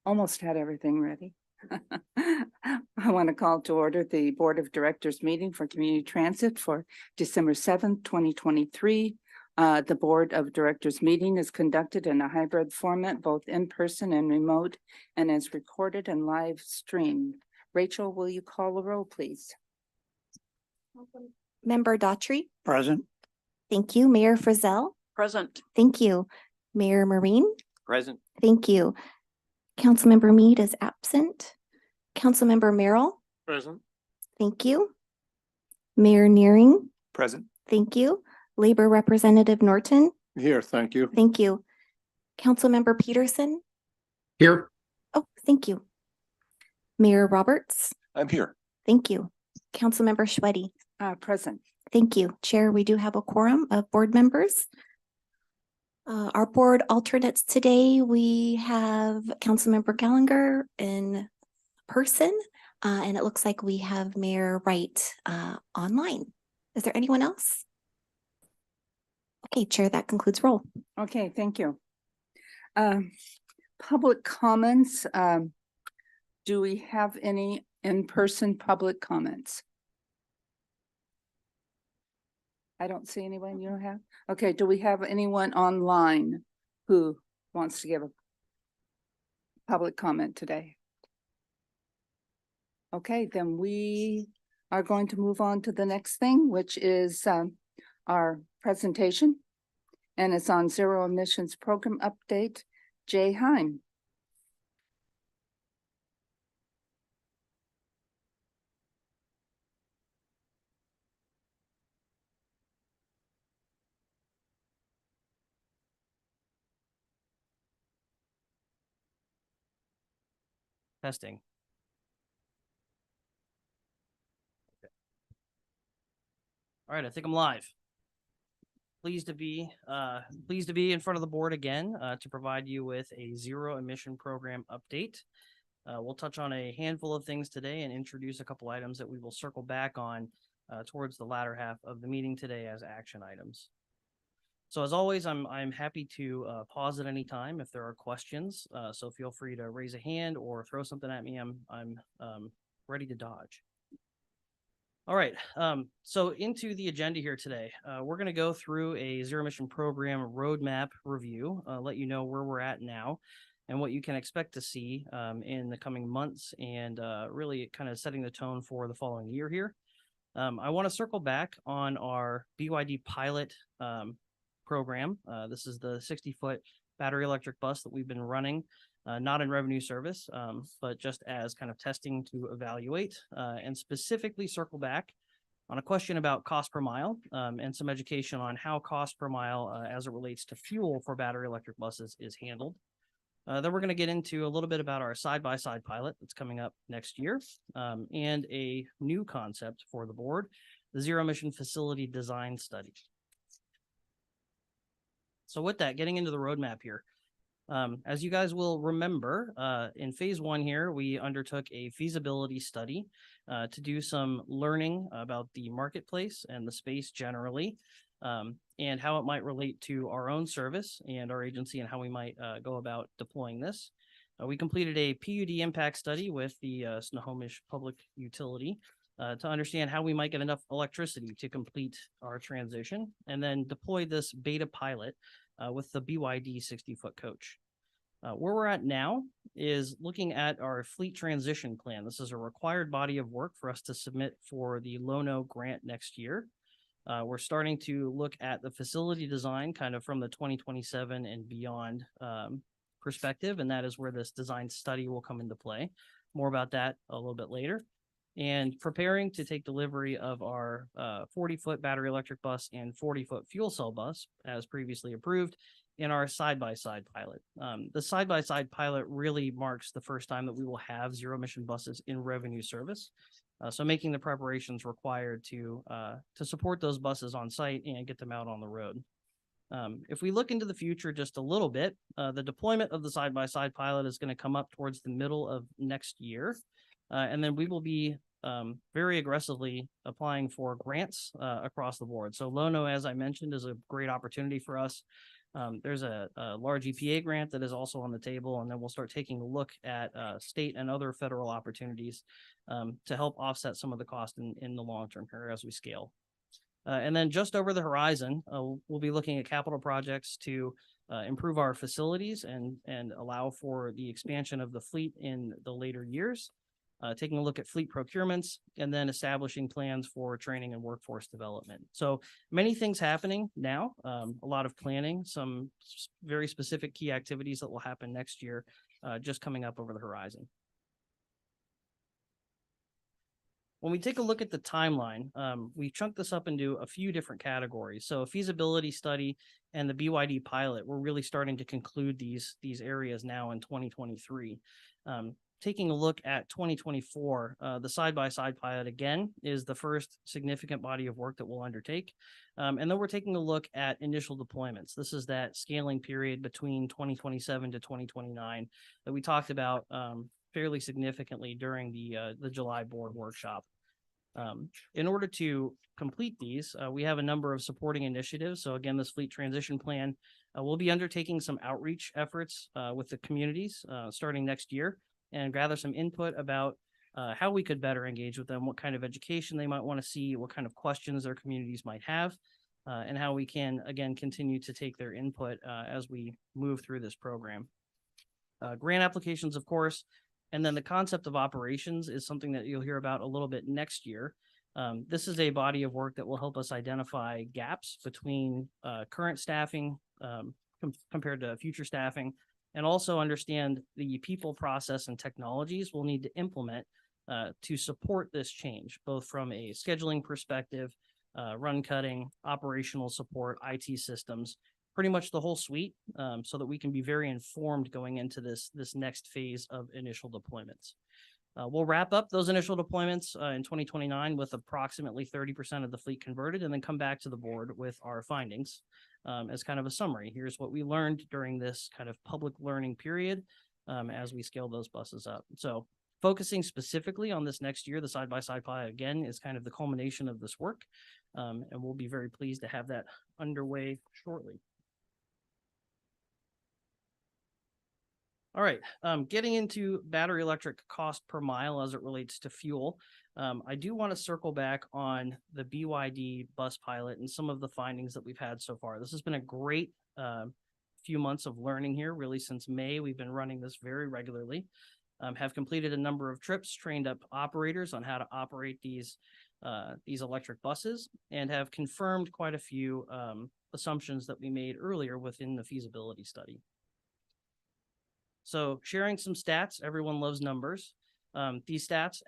Almost had everything ready. I want to call to order the Board of Directors meeting for Community Transit for December 7th, 2023. The Board of Directors meeting is conducted in a hybrid format, both in person and remote, and is recorded and live streamed. Rachel, will you call the roll, please? Member Daughtry. Present. Thank you. Mayor Frizzell. Present. Thank you. Mayor Marine. Present. Thank you. Councilmember Mead is absent. Councilmember Merrill. Present. Thank you. Mayor Nearing. Present. Thank you. Labor Representative Norton. Here, thank you. Thank you. Councilmember Peterson. Here. Oh, thank you. Mayor Roberts. I'm here. Thank you. Councilmember Schweddy. Present. Thank you. Chair, we do have a quorum of board members. Our board alternates today, we have Councilmember Gallagher in person, and it looks like we have Mayor Wright online. Is there anyone else? Okay, Chair, that concludes roll. Okay, thank you. Public comments. Do we have any in-person public comments? I don't see anyone. You don't have? Okay, do we have anyone online who wants to give a public comment today? Okay, then we are going to move on to the next thing, which is our presentation. And it's on Zero Emissions Program Update. Jay Heim. Testing. Okay. All right, I think I'm live. Pleased to be in front of the board again to provide you with a zero emission program update. We'll touch on a handful of things today and introduce a couple items that we will circle back on towards the latter half of the meeting today as action items. So as always, I'm happy to pause at any time if there are questions. So feel free to raise a hand or throw something at me. I'm ready to dodge. All right. So into the agenda here today, we're going to go through a zero emission program roadmap review, let you know where we're at now and what you can expect to see in the coming months, and really kind of setting the tone for the following year here. I want to circle back on our BYD pilot program. This is the 60-foot battery electric bus that we've been running, not in revenue service, but just as kind of testing to evaluate, and specifically circle back on a question about cost per mile, and some education on how cost per mile as it relates to fuel for battery electric buses is handled. Then we're going to get into a little bit about our side-by-side pilot that's coming up next year, and a new concept for the board, the zero emission facility design study. So with that, getting into the roadmap here, as you guys will remember, in phase one here, we undertook a feasibility study to do some learning about the marketplace and the space generally, and how it might relate to our own service and our agency and how we might go about deploying this. We completed a PUD impact study with the Snohomish Public Utility to understand how we might get enough electricity to complete our transition, and then deploy this beta pilot with the BYD 60-foot coach. Where we're at now is looking at our fleet transition plan. This is a required body of work for us to submit for the Lono grant next year. We're starting to look at the facility design kind of from the 2027 and beyond perspective, and that is where this design study will come into play. More about that a little bit later. And preparing to take delivery of our 40-foot battery electric bus and 40-foot fuel cell bus, as previously approved, in our side-by-side pilot. The side-by-side pilot really marks the first time that we will have zero-emission buses in revenue service. So making the preparations required to support those buses on site and get them out on the road. If we look into the future just a little bit, the deployment of the side-by-side pilot is going to come up towards the middle of next year. And then we will be very aggressively applying for grants across the board. So Lono, as I mentioned, is a great opportunity for us. There's a large EPA grant that is also on the table, and then we'll start taking a look at state and other federal opportunities to help offset some of the cost in the long term here as we scale. And then just over the horizon, we'll be looking at capital projects to improve our facilities and allow for the expansion of the fleet in the later years. Taking a look at fleet procurements, and then establishing plans for training and workforce development. So many things happening now, a lot of planning, some very specific key activities that will happen next year, just coming up over the horizon. When we take a look at the timeline, we chunked this up into a few different categories. So a feasibility study and the BYD pilot, we're really starting to conclude these areas now in 2023. Taking a look at 2024, the side-by-side pilot again is the first significant body of work that we'll undertake. And then we're taking a look at initial deployments. This is that scaling period between 2027 to 2029 that we talked about fairly significantly during the July board workshop. In order to complete these, we have a number of supporting initiatives. So again, this fleet transition plan, we'll be undertaking some outreach efforts with the communities starting next year, and gather some input about how we could better engage with them, what kind of education they might want to see, what kind of questions their communities might have, and how we can, again, continue to take their input as we move through this program. Grant applications, of course, and then the concept of operations is something that you'll hear about a little bit next year. This is a body of work that will help us identify gaps between current staffing compared to future staffing, and also understand the people, process, and technologies we'll need to implement to support this change, both from a scheduling perspective, run cutting, operational support, IT systems, pretty much the whole suite, so that we can be very informed going into this next phase of initial deployments. We'll wrap up those initial deployments in 2029 with approximately 30% of the fleet converted, and then come back to the board with our findings as kind of a summary. Here's what we learned during this kind of public learning period as we scale those buses up. So focusing specifically on this next year, the side-by-side pilot again is kind of the culmination of this work, and we'll be very pleased to have that underway shortly. All right, getting into battery electric cost per mile as it relates to fuel. I do want to circle back on the BYD bus pilot and some of the findings that we've had so far. This has been a great few months of learning here, really since May. We've been running this very regularly, have completed a number of trips, trained up operators on how to operate these electric buses, and have confirmed quite a few assumptions that we made earlier within the feasibility study. So sharing some stats, everyone loves numbers. These stats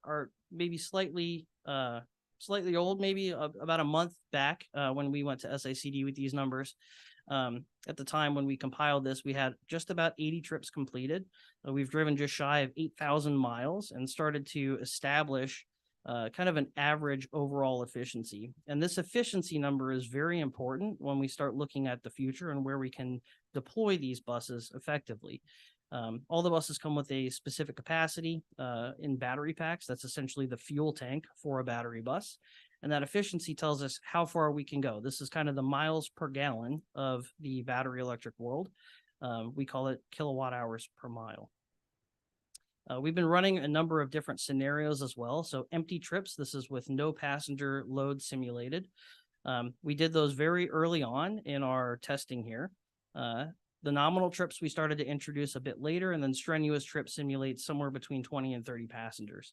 are maybe slightly old, maybe about a month back when we went to SICD with these numbers. At the time when we compiled this, we had just about 80 trips completed. We've driven just shy of 8,000 miles and started to establish kind of an average overall efficiency. And this efficiency number is very important when we start looking at the future and where we can deploy these buses effectively. All the buses come with a specific capacity in battery packs. That's essentially the fuel tank for a battery bus. And that efficiency tells us how far we can go. This is kind of the miles per gallon of the battery electric world. We call it kilowatt hours per mile. We've been running a number of different scenarios as well. So empty trips, this is with no passenger load simulated. We did those very early on in our testing here. The nominal trips we started to introduce a bit later, and then strenuous trips simulate somewhere between 20 and 30 passengers.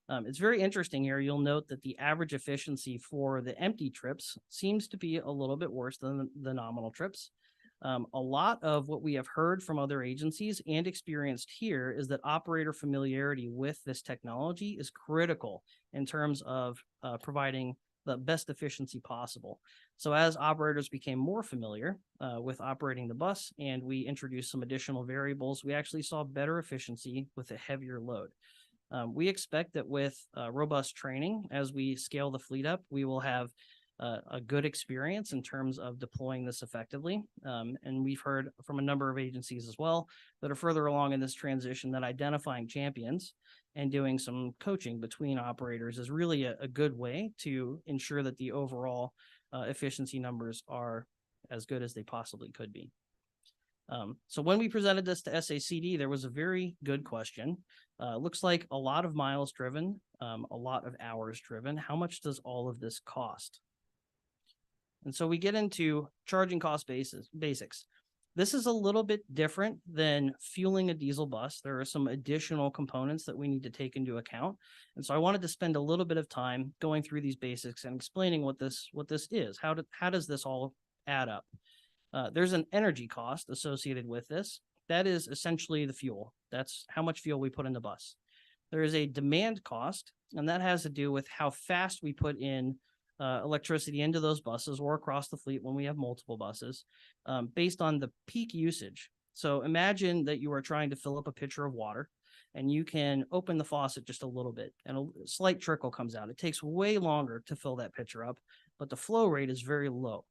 It's very interesting here. You'll note that the average efficiency for the empty trips seems to be a little bit worse than the nominal trips. A lot of what we have heard from other agencies and experienced here is that operator familiarity with this technology is critical in terms of providing the best efficiency possible. So as operators became more familiar with operating the bus and we introduced some additional variables, we actually saw better efficiency with a heavier load. We expect that with robust training, as we scale the fleet up, we will have a good experience in terms of deploying this effectively. And we've heard from a number of agencies as well that are further along in this transition that identifying champions and doing some coaching between operators is really a good way to ensure that the overall efficiency numbers are as good as they possibly could be. So when we presented this to SACD, there was a very good question. Looks like a lot of miles driven, a lot of hours driven. How much does all of this cost? And so we get into charging cost basics. This is a little bit different than fueling a diesel bus. There are some additional components that we need to take into account. And so I wanted to spend a little bit of time going through these basics and explaining what this is. How does this all add up? There's an energy cost associated with this. That is essentially the fuel. That's how much fuel we put in the bus. There is a demand cost, and that has to do with how fast we put in electricity into those buses or across the fleet when we have multiple buses, based on the peak usage. So imagine that you are trying to fill up a pitcher of water, and you can open the faucet just a little bit, and a slight trickle comes out. It takes way longer to fill that pitcher up, but the flow rate is very low.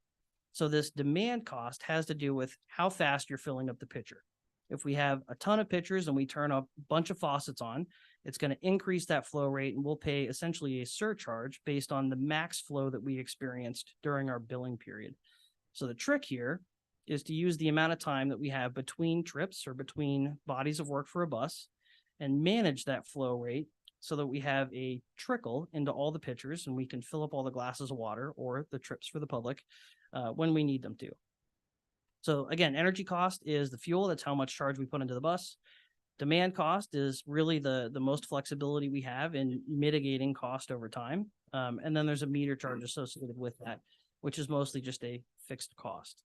So this demand cost has to do with how fast you're filling up the pitcher. If we have a ton of pitchers and we turn a bunch of faucets on, it's going to increase that flow rate, and we'll pay essentially a surcharge based on the max flow that we experienced during our billing period. So the trick here is to use the amount of time that we have between trips or between bodies of work for a bus and manage that flow rate so that we have a trickle into all the pitchers and we can fill up all the glasses of water or the trips for the public when we need them to. So again, energy cost is the fuel. That's how much charge we put into the bus. Demand cost is really the most flexibility we have in mitigating cost over time. And then there's a meter charge associated with that, which is mostly just a fixed cost.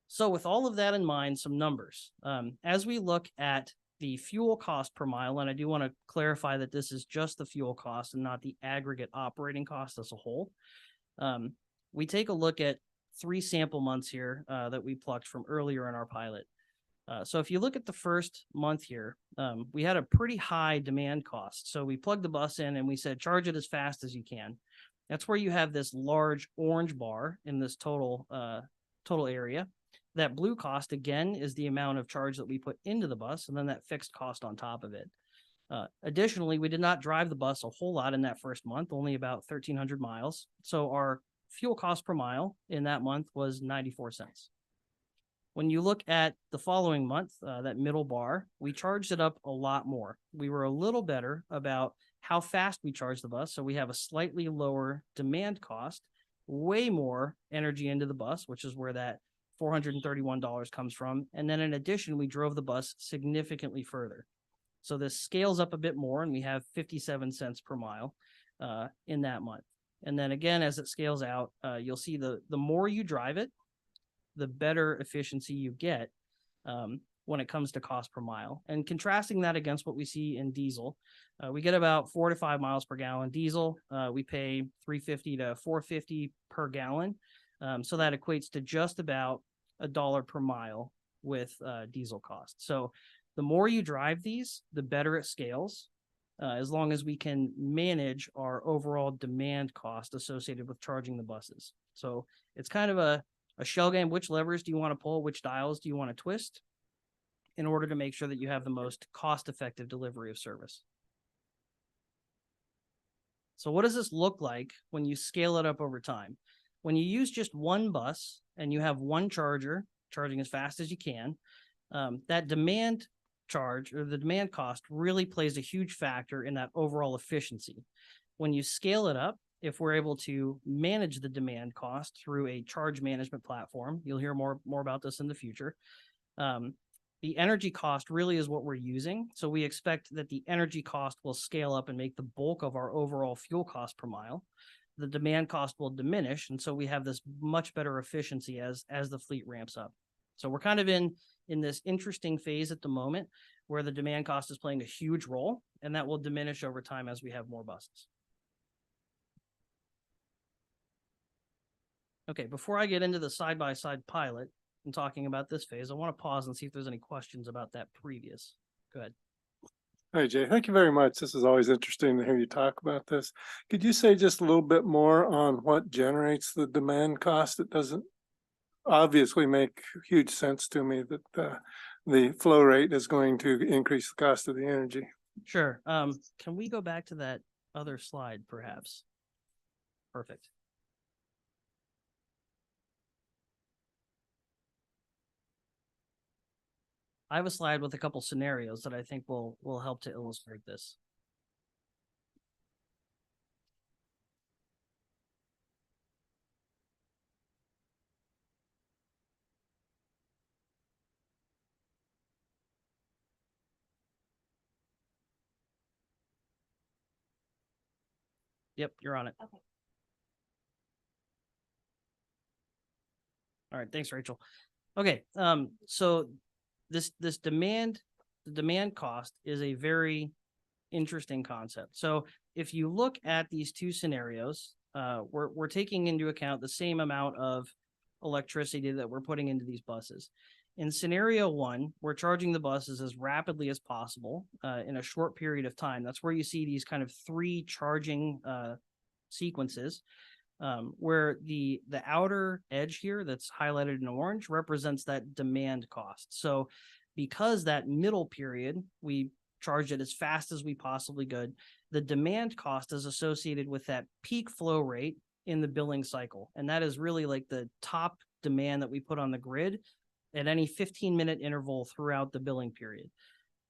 So with all of that in mind, some numbers. As we look at the fuel cost per mile, and I do want to clarify that this is just the fuel cost and not the aggregate operating cost as a whole. We take a look at 3 sample months here that we plucked from earlier in our pilot. So if you look at the first month here, we had a pretty high demand cost. So we plugged the bus in and we said, charge it as fast as you can. That's where you have this large orange bar in this total area. That blue cost, again, is the amount of charge that we put into the bus, and then that fixed cost on top of it. Additionally, we did not drive the bus a whole lot in that first month, only about 1,300 miles. So our fuel cost per mile in that month was 94 cents. When you look at the following month, that middle bar, we charged it up a lot more. We were a little better about how fast we charged the bus. So we have a slightly lower demand cost, way more energy into the bus, which is where that $431 comes from. And then in addition, we drove the bus significantly further. So this scales up a bit more, and we have 57 cents per mile in that month. And then again, as it scales out, you'll see the more you drive it, the better efficiency you get when it comes to cost per mile. And contrasting that against what we see in diesel, we get about 4 to 5 miles per gallon diesel. We pay $3.50 to $4.50 per gallon. So that equates to just about $1 per mile with diesel cost. So the more you drive these, the better it scales, as long as we can manage our overall demand cost associated with charging the buses. So it's kind of a shell game. Which levers do you want to pull? Which dials do you want to twist in order to make sure that you have the most cost-effective delivery of service? So what does this look like when you scale it up over time? When you use just one bus and you have one charger charging as fast as you can, that demand charge or the demand cost really plays a huge factor in that overall efficiency. When you scale it up, if we're able to manage the demand cost through a charge management platform, you'll hear more about this in the future. The energy cost really is what we're using. So we expect that the energy cost will scale up and make the bulk of our overall fuel cost per mile. The demand cost will diminish. And so we have this much better efficiency as the fleet ramps up. So we're kind of in this interesting phase at the moment where the demand cost is playing a huge role, and that will diminish over time as we have more buses. Okay, before I get into the side-by-side pilot and talking about this phase, I want to pause and see if there's any questions about that previous. Go ahead. Hi, Jay. Thank you very much. This is always interesting to hear you talk about this. Could you say just a little bit more on what generates the demand cost? It doesn't obviously make huge sense to me that the flow rate is going to increase the cost of the energy. Sure. Can we go back to that other slide, perhaps? Perfect. I have a slide with a couple scenarios that I think will help to illustrate this. Yep, you're on it. Okay. All right, thanks, Rachel. Okay, so the demand cost is a very interesting concept. So if you look at these two scenarios, we're taking into account the same amount of electricity that we're putting into these buses. In scenario one, we're charging the buses as rapidly as possible in a short period of time. That's where you see these kind of three charging sequences, where the outer edge here that's highlighted in orange represents that demand cost. So because that middle period, we charged it as fast as we possibly could, the demand cost is associated with that peak flow rate in the billing cycle. And that is really like the top demand that we put on the grid at any 15-minute interval throughout the billing period.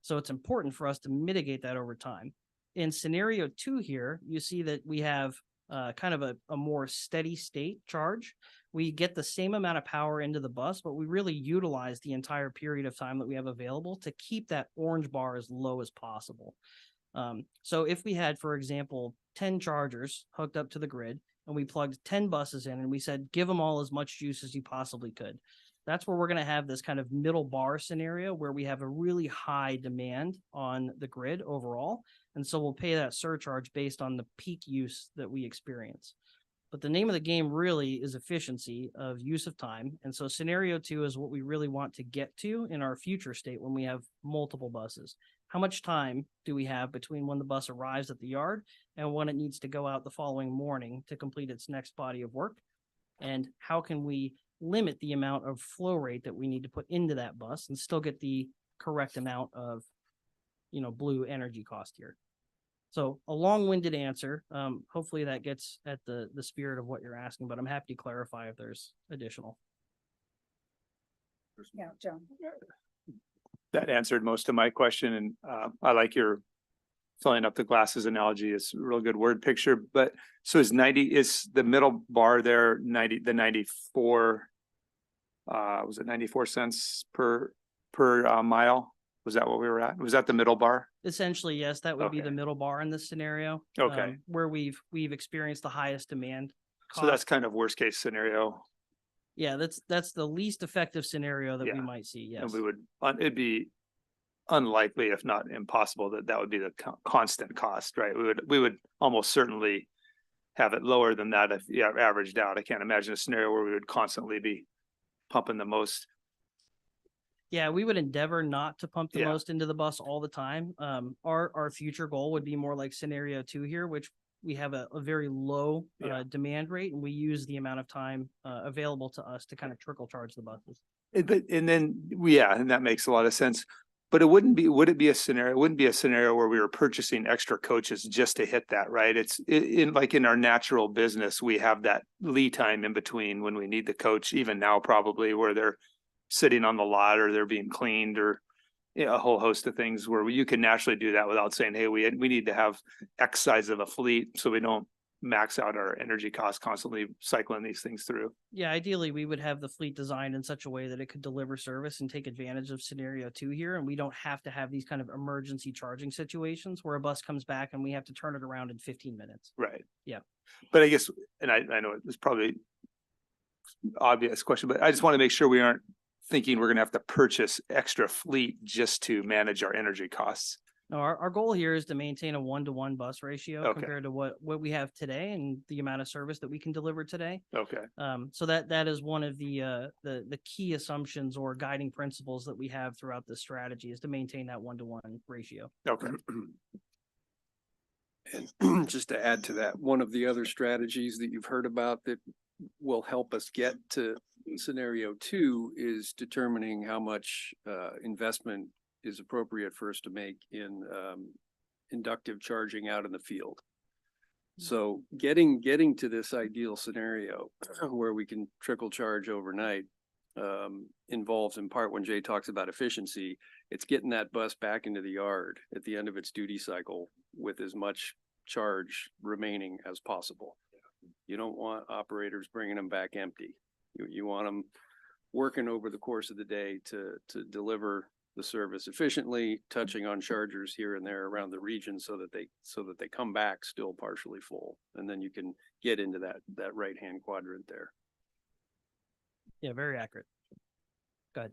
So it's important for us to mitigate that over time. In scenario two here, you see that we have kind of a more steady state charge. We get the same amount of power into the bus, but we really utilize the entire period of time that we have available to keep that orange bar as low as possible. So if we had, for example, 10 chargers hooked up to the grid and we plugged 10 buses in and we said, give them all as much juice as you possibly could. That's where we're going to have this kind of middle bar scenario where we have a really high demand on the grid overall. And so we'll pay that surcharge based on the peak use that we experience. But the name of the game really is efficiency of use of time. And so scenario two is what we really want to get to in our future state when we have multiple buses. How much time do we have between when the bus arrives at the yard and when it needs to go out the following morning to complete its next body of work? And how can we limit the amount of flow rate that we need to put into that bus and still get the correct amount of, blue energy cost here? So a long-winded answer. Hopefully that gets at the spirit of what you're asking, but I'm happy to clarify if there's additional. Yeah, John. That answered most of my question, and I like your filling up the glasses analogy. It's a real good word picture. But so is the middle bar there 94? Was it 94 cents per mile? Was that what we were at? Was that the middle bar? Essentially, yes, that would be Okay. the middle bar in this scenario. Okay. Where we've experienced the highest demand. So that's cost. kind of worst case scenario. Yeah, that's the least effective scenario that we Yeah. might see. Yes. And we would, it'd be unlikely, if not impossible, that would be the constant cost, right? We would almost certainly have it lower than that if averaged out. I can't imagine a scenario where we would constantly be pumping the most. Yeah, we would endeavor not to pump the Yeah. most into the bus all the time. Our future goal would be more like scenario two here, which we have a very low Yeah. demand rate, and we use the amount of time available to us to kind of trickle charge the buses. And that makes a lot of sense. But it wouldn't be a scenario where we were purchasing extra coaches just to hit that, right? It's like in our natural business, we have that lead time in between when we need the coach, even now probably, where they're sitting on the lot or they're being cleaned or a whole host of things where you can naturally do that without saying, hey, we need to have X size of a fleet so we don't max out our energy costs constantly cycling these things through. Yeah, ideally we would have the fleet designed in such a way that it could deliver service and take advantage of scenario two here. And we don't have to have these kind of emergency charging situations where a bus comes back and we have to turn it around in 15 minutes. Right. Yeah. But I guess, and I know it's probably obvious question, but I just want to make sure we aren't thinking we're going to have to purchase extra fleet just to manage our energy costs. No, our goal here is to maintain a 1-to-1 bus ratio Okay. compared to what we have today and the amount of service that we can deliver today. Okay. So that is one of the key assumptions or guiding principles that we have throughout this strategy is to maintain that 1-to-1 ratio. Okay. And just to add to that, one of the other strategies that you've heard about that will help us get to scenario two is determining how much investment is appropriate for us to make in inductive charging out in the field. So getting to this ideal scenario where we can trickle charge overnight involves in part when Jay talks about efficiency, it's getting that bus back into the yard at the end of its duty cycle with as much charge remaining as possible. You don't want operators bringing them back empty. You want them working over the course of the day to deliver the service efficiently, touching on chargers here and there around the region so that they come back still partially full. And then you can get into that right-hand quadrant there. Yeah, very accurate. Go ahead.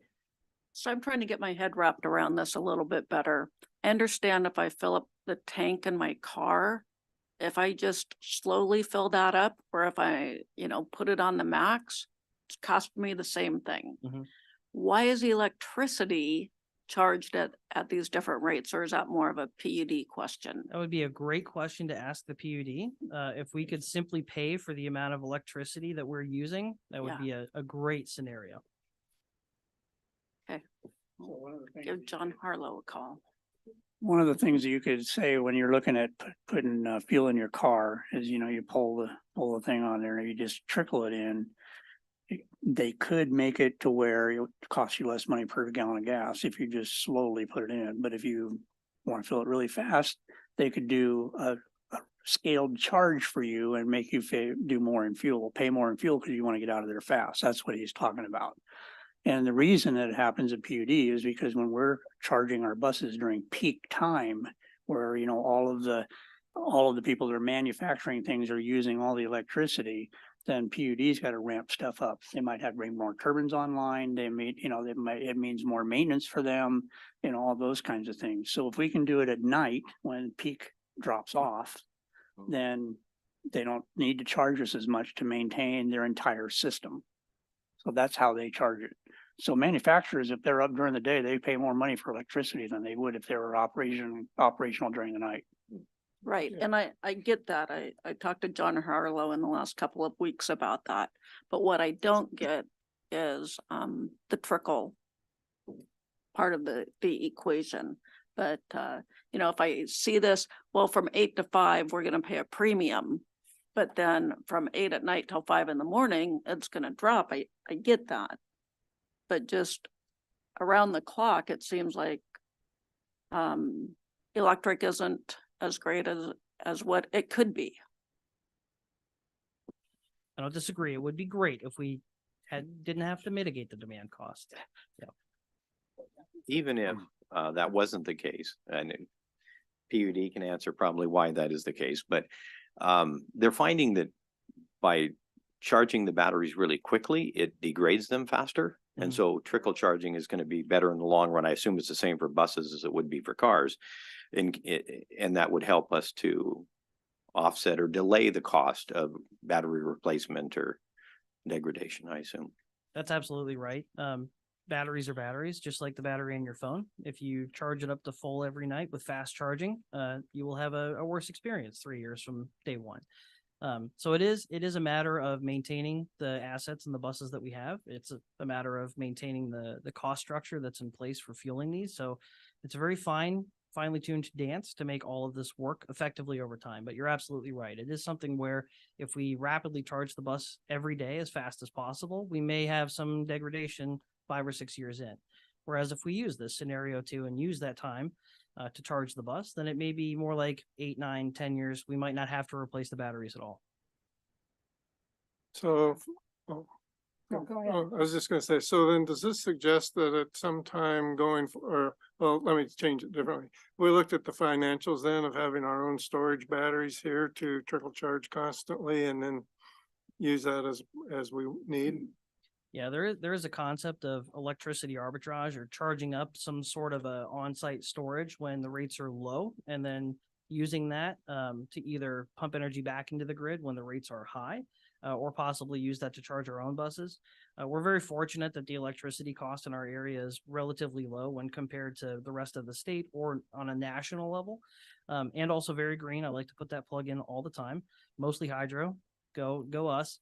So I'm trying to get my head wrapped around this a little bit better. I understand if I fill up the tank in my car, if I just slowly fill that up, or if I, put it on the max, it's cost me the same thing. Mhm. Why is the electricity charged at these different rates, or is that more of a PUD question? That would be a great question to ask the PUD. If we could simply pay for the amount of electricity that we're using, that would be a great scenario. Give John Harlow a call. One of the things that you could say when you're looking at putting fuel in your car is, you pull the thing on there and you just trickle it in. They could make it to where it costs you less money per gallon of gas if you just slowly put it in. But if you want to fill it really fast, they could do a scaled charge for you and make you do more in fuel, pay more in fuel because you want to get out of there fast. That's what he's talking about. And the reason that it happens at PUD is because when we're charging our buses during peak time, where all of the people that are manufacturing things are using all the electricity, then PUD's got to ramp stuff up. They might have to bring more turbines online. It means more maintenance for them, all those kinds of things. So if we can do it at night when peak drops off, then they don't need to charge us as much to maintain their entire system. So that's how they charge it. So manufacturers, if they're up during the day, they pay more money for electricity than they would if they were operational during the night. Right, and I get that. I talked to John Harlow in the last couple of weeks about that. But what I don't get is the trickle part of the equation. But if I see this, well, from 8 to 5, we're gonna pay a premium. But then from 8 at night till 5 in the morning, it's gonna drop. I get that. But just around the clock, it seems like electric isn't as great as what it could be. I don't disagree. It would be great if we didn't have to mitigate the demand cost. Yeah. Even if that wasn't the case, and PUD can answer probably why that is the case, but they're finding that by charging the batteries really quickly, it degrades them faster. And so trickle charging is going to be better in the long run. I assume it's the same for buses as it would be for cars. And that would help us to offset or delay the cost of battery replacement or degradation, I assume. That's absolutely right. Batteries are batteries, just like the battery in your phone. If you charge it up to full every night with fast charging, you will have a worse experience 3 years from day one. So it is a matter of maintaining the assets and the buses that we have. It's a matter of maintaining the cost structure that's in place for fueling these. So it's a very finely tuned dance to make all of this work effectively over time. But you're absolutely right. It is something where if we rapidly charge the bus every day as fast as possible, we may have some degradation 5 or 6 years in. Whereas if we use this scenario 2 and use that time to charge the bus, then it may be more like 8, 9, 10 years. We might not have to replace the batteries at all. So, Go ahead. I was just gonna say, so then does this suggest that at some time let me change it differently. We looked at the financials then of having our own storage batteries here to trickle charge constantly and then use that as we need. Yeah, there is a concept of electricity arbitrage or charging up some sort of a on-site storage when the rates are low, and then using that to either pump energy back into the grid when the rates are high, or possibly use that to charge our own buses. We're very fortunate that the electricity cost in our area is relatively low when compared to the rest of the state or on a national level, and also very green. I like to put that plug in all the time, mostly hydro. Go us.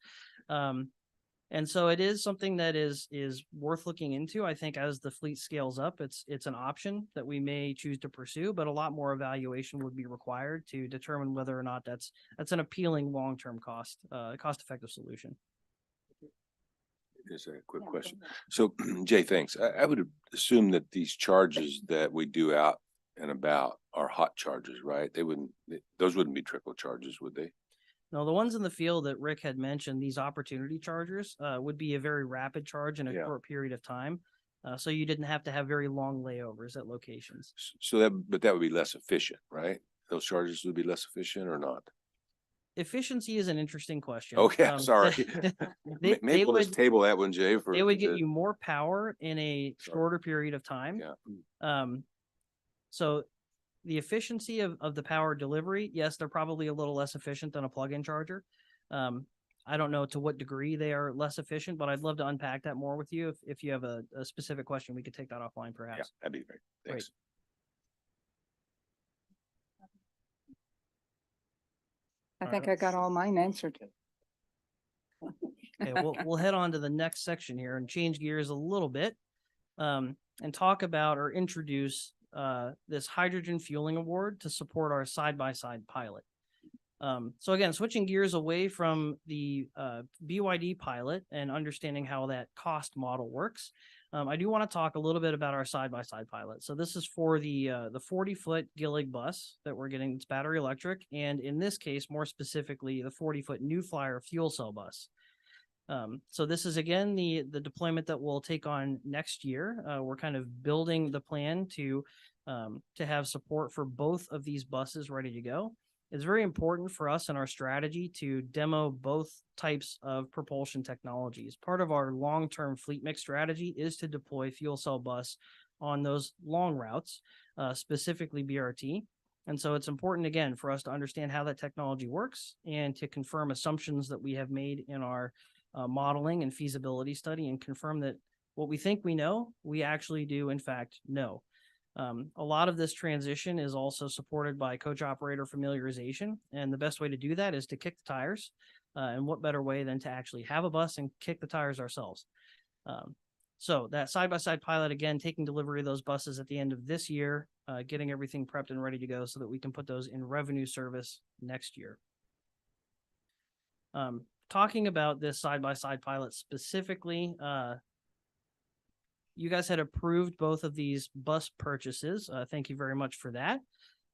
And so it is something that is worth looking into. I think as the fleet scales up, it's an option that we may choose to pursue, but a lot more evaluation would be required to determine whether or not that's an appealing long-term cost-effective solution. just a quick Yeah, go question. ahead. So Jay, thanks. I would assume that these charges that we do out and about are hot charges, right? Those wouldn't be trickle charges, would they? No, the ones in the field that Rick had mentioned, these opportunity chargers, would be a very rapid charge in a Yeah. short period of time. So you didn't have to have very long layovers at locations. But that would be less efficient, right? Those charges would be less efficient or not? Efficiency is an interesting question. Okay, sorry. They Maybe we'll just would, table that one, Jay, for. they would get you more power in a shorter period of time. Yeah. So the efficiency of the power delivery, yes, they're probably a little less efficient than a plug-in charger. I don't know to what degree they are less efficient, but I'd love to unpack that more with you. If you have a specific question, we could take that offline Yeah, perhaps. that'd be great. Thanks. I All think right. I got all mine answered. Okay, we'll head on to the next section here and change gears a little bit, and talk about or introduce this hydrogen fueling award to support our side-by-side pilot. So again, switching gears away from the BYD pilot and understanding how that cost model works, I do want to talk a little bit about our side-by-side pilot. So this is for the 40-foot Gillig bus that we're getting. It's battery electric, and in this case, more specifically, the 40-foot New Flyer fuel cell bus. So this is again the deployment that we'll take on next year. We're kind of building the plan to have support for both of these buses ready to go. It's very important for us in our strategy to demo both types of propulsion technologies. Part of our long-term fleet mix strategy is to deploy fuel cell bus on those long routes, specifically BRT. And so it's important, again, for us to understand how that technology works and to confirm assumptions that we have made in our modeling and feasibility study, and confirm that what we think we know, we actually do, in fact, know. A lot of this transition is also supported by coach operator familiarization. And the best way to do that is to kick the tires. And what better way than to actually have a bus and kick the tires ourselves? So that side-by-side pilot, again, taking delivery of those buses at the end of this year, getting everything prepped and ready to go so that we can put those in revenue service next year. Talking about this side-by-side pilot specifically, you guys had approved both of these bus purchases. Thank you very much for that.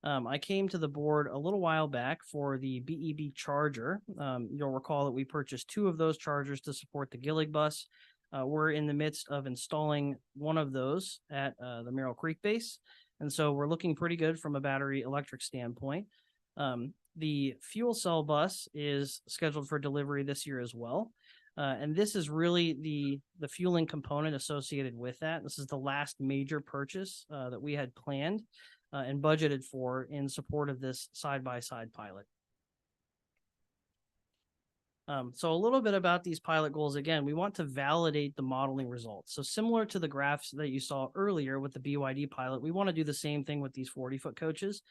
I came to the board a little while back for the BEB charger. You'll recall that we purchased 2 of those chargers to support the Gillig bus. We're in the midst of installing one of those at the Merrill Creek base. And so we're looking pretty good from a battery electric standpoint. The fuel cell bus is scheduled for delivery this year as well. And this is really the fueling component associated with that. This is the last major purchase that we had planned and budgeted for in support of this side-by-side pilot. So a little bit about these pilot goals. Again, we want to validate the modeling results. So similar to the graphs that you saw earlier with the BYD pilot, we want to do the same thing with these 40-foot coaches.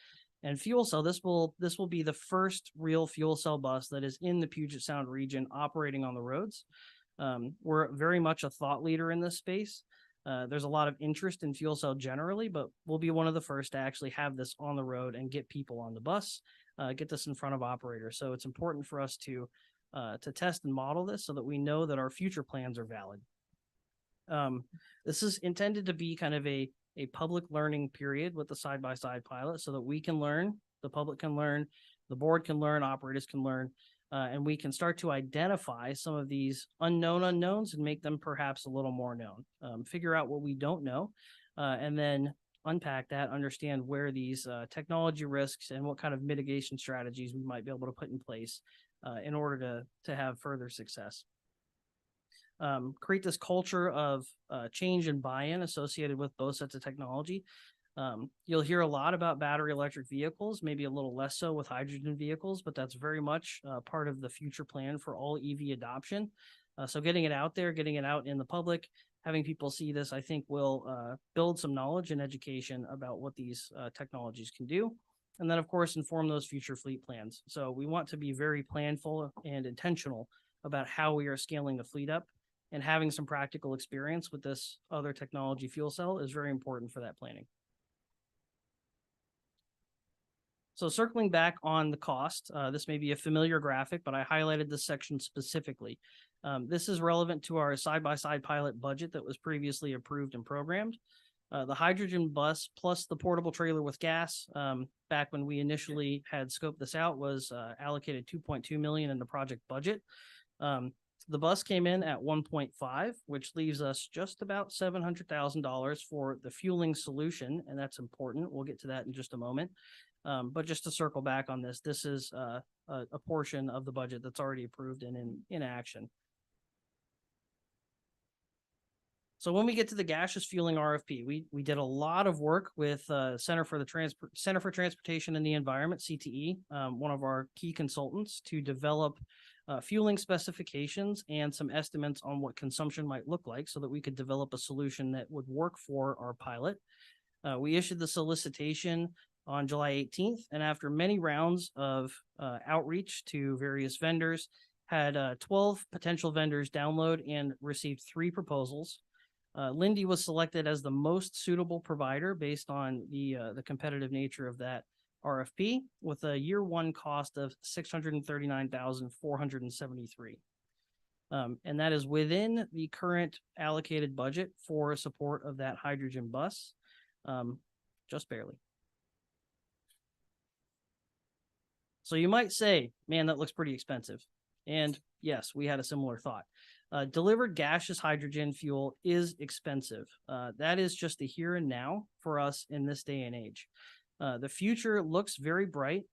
And fuel cell, this will be the first real fuel cell bus that is in the Puget Sound region operating on the roads. We're very much a thought leader in this space. There's a lot of interest in fuel cell generally, but we'll be one of the first to actually have this on the road and get people on the bus, get this in front of operators. So it's important for us to test and model this so that we know that our future plans are valid. This is intended to be kind of a public learning period with the side-by-side pilot so that we can learn, the public can learn, the board can learn, operators can learn, and we can start to identify some of these unknown unknowns and make them perhaps a little more known. Figure out what we don't know, and then unpack that, understand where these technology risks and what kind of mitigation strategies we might be able to put in place in order to have further success. Create this culture of change and buy-in associated with both sets of technology. You'll hear a lot about battery electric vehicles, maybe a little less so with hydrogen vehicles, but that's very much part of the future plan for all EV adoption. So getting it out there, getting it out in the public, having people see this, I think will build some knowledge and education about what these technologies can do. And then, of course, inform those future fleet plans. So we want to be very planful and intentional about how we are scaling the fleet up. And having some practical experience with this other technology fuel cell is very important for that planning. So circling back on the cost, this may be a familiar graphic, but I highlighted this section specifically. This is relevant to our side-by-side pilot budget that was previously approved and programmed. The hydrogen bus plus the portable trailer with gas, back when we initially had scoped this out, was allocated 2.2 million in the project budget. The bus came in at 1.5, which leaves us just about $700,000 for the fueling solution, and that's important. We'll get to that in just a moment. But just to circle back on this, this is a portion of the budget that's already approved and in action. So when we get to the gaseous fueling RFP, we did a lot of work with Center for Transportation and the Environment, CTE, one of our key consultants, to develop fueling specifications and some estimates on what consumption might look like so that we could develop a solution that would work for our pilot. We issued the solicitation on July 18th, and after many rounds of outreach to various vendors, had 12 potential vendors download and received 3 proposals. Lindy was selected as the most suitable provider based on the competitive nature of that RFP, with a year 1 cost of $639,473. And that is within the current allocated budget for support of that hydrogen bus, just barely. So you might say, man, that looks pretty expensive. And yes, we had a similar thought. Delivered gaseous hydrogen fuel is expensive. That is just the here and now for us in this day and age. The future looks very bright.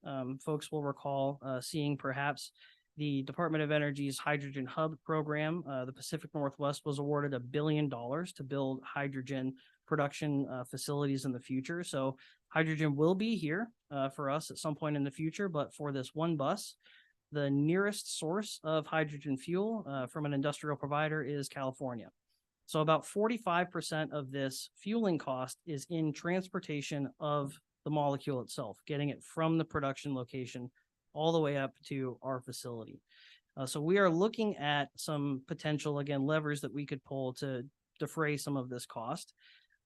Folks will recall seeing perhaps the Department of Energy's Hydrogen Hub program. The Pacific Northwest was awarded $1 billion to build hydrogen production facilities in the future. So hydrogen will be here for us at some point in the future, but for this one bus, the nearest source of hydrogen fuel from an industrial provider is California. So about 45% of this fueling cost is in transportation of the molecule itself, getting it from the production location all the way up to our facility. So we are looking at some potential, again, levers that we could pull to defray some of this cost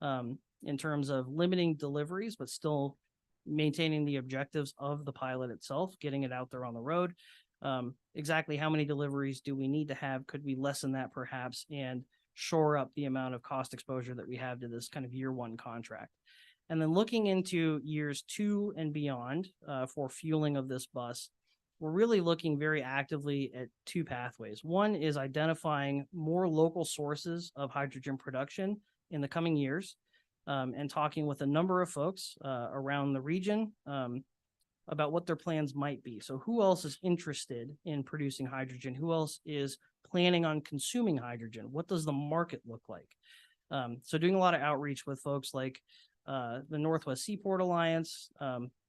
in terms of limiting deliveries, but still maintaining the objectives of the pilot itself, getting it out there on the road. Exactly how many deliveries do we need to have? Could we lessen that perhaps and shore up the amount of cost exposure that we have to this kind of year 1 contract? And then looking into years 2 and beyond for fueling of this bus, we're really looking very actively at 2 pathways. One is identifying more local sources of hydrogen production in the coming years, and talking with a number of folks around the region about what their plans might be. So who else is interested in producing hydrogen? Who else is planning on consuming hydrogen? What does the market look like? So doing a lot of outreach with folks like the Northwest Seaport Alliance,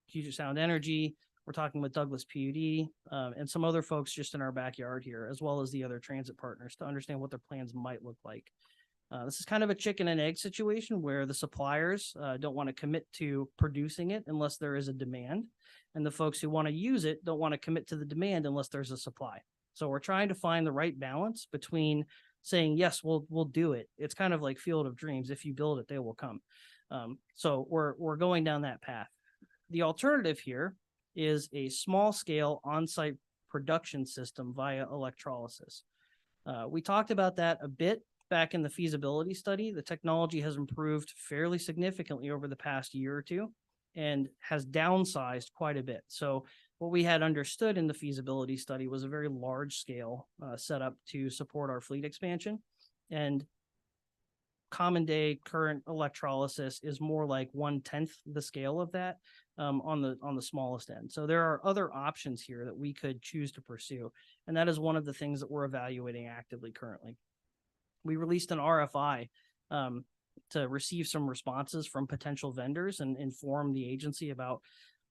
Puget Sound Energy. We're talking with Douglas PUD and some other folks just in our backyard here, as well as the other transit partners, to understand what their plans might look like. This is kind of a chicken and egg situation where the suppliers don't want to commit to producing it unless there is a demand, and the folks who want to use it don't want to commit to the demand unless there's a supply. So we're trying to find the right balance between saying, yes, we'll do it. It's kind of like Field of Dreams. If you build it, they will come. So we're going down that path. The alternative here is a small scale on-site production system via electrolysis. We talked about that a bit back in the feasibility study. The technology has improved fairly significantly over the past year or 2 and has downsized quite a bit. So what we had understood in the feasibility study was a very large scale setup to support our fleet expansion. And common day current electrolysis is more like 1/10 the scale of that on the smallest end. So there are other options here that we could choose to pursue. And that is one of the things that we're evaluating actively currently. We released an RFI to receive some responses from potential vendors and inform the agency about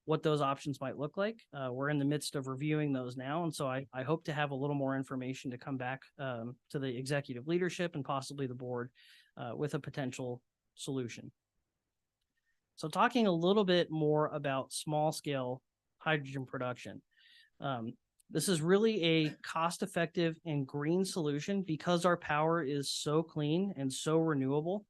what those options might look like. We're in the midst of reviewing those now. And so I hope to have a little more information to come back to the executive leadership and possibly the board with a potential solution. So talking a little bit more about small scale hydrogen production. This is really a cost-effective and green solution because our power is so clean and so renewable.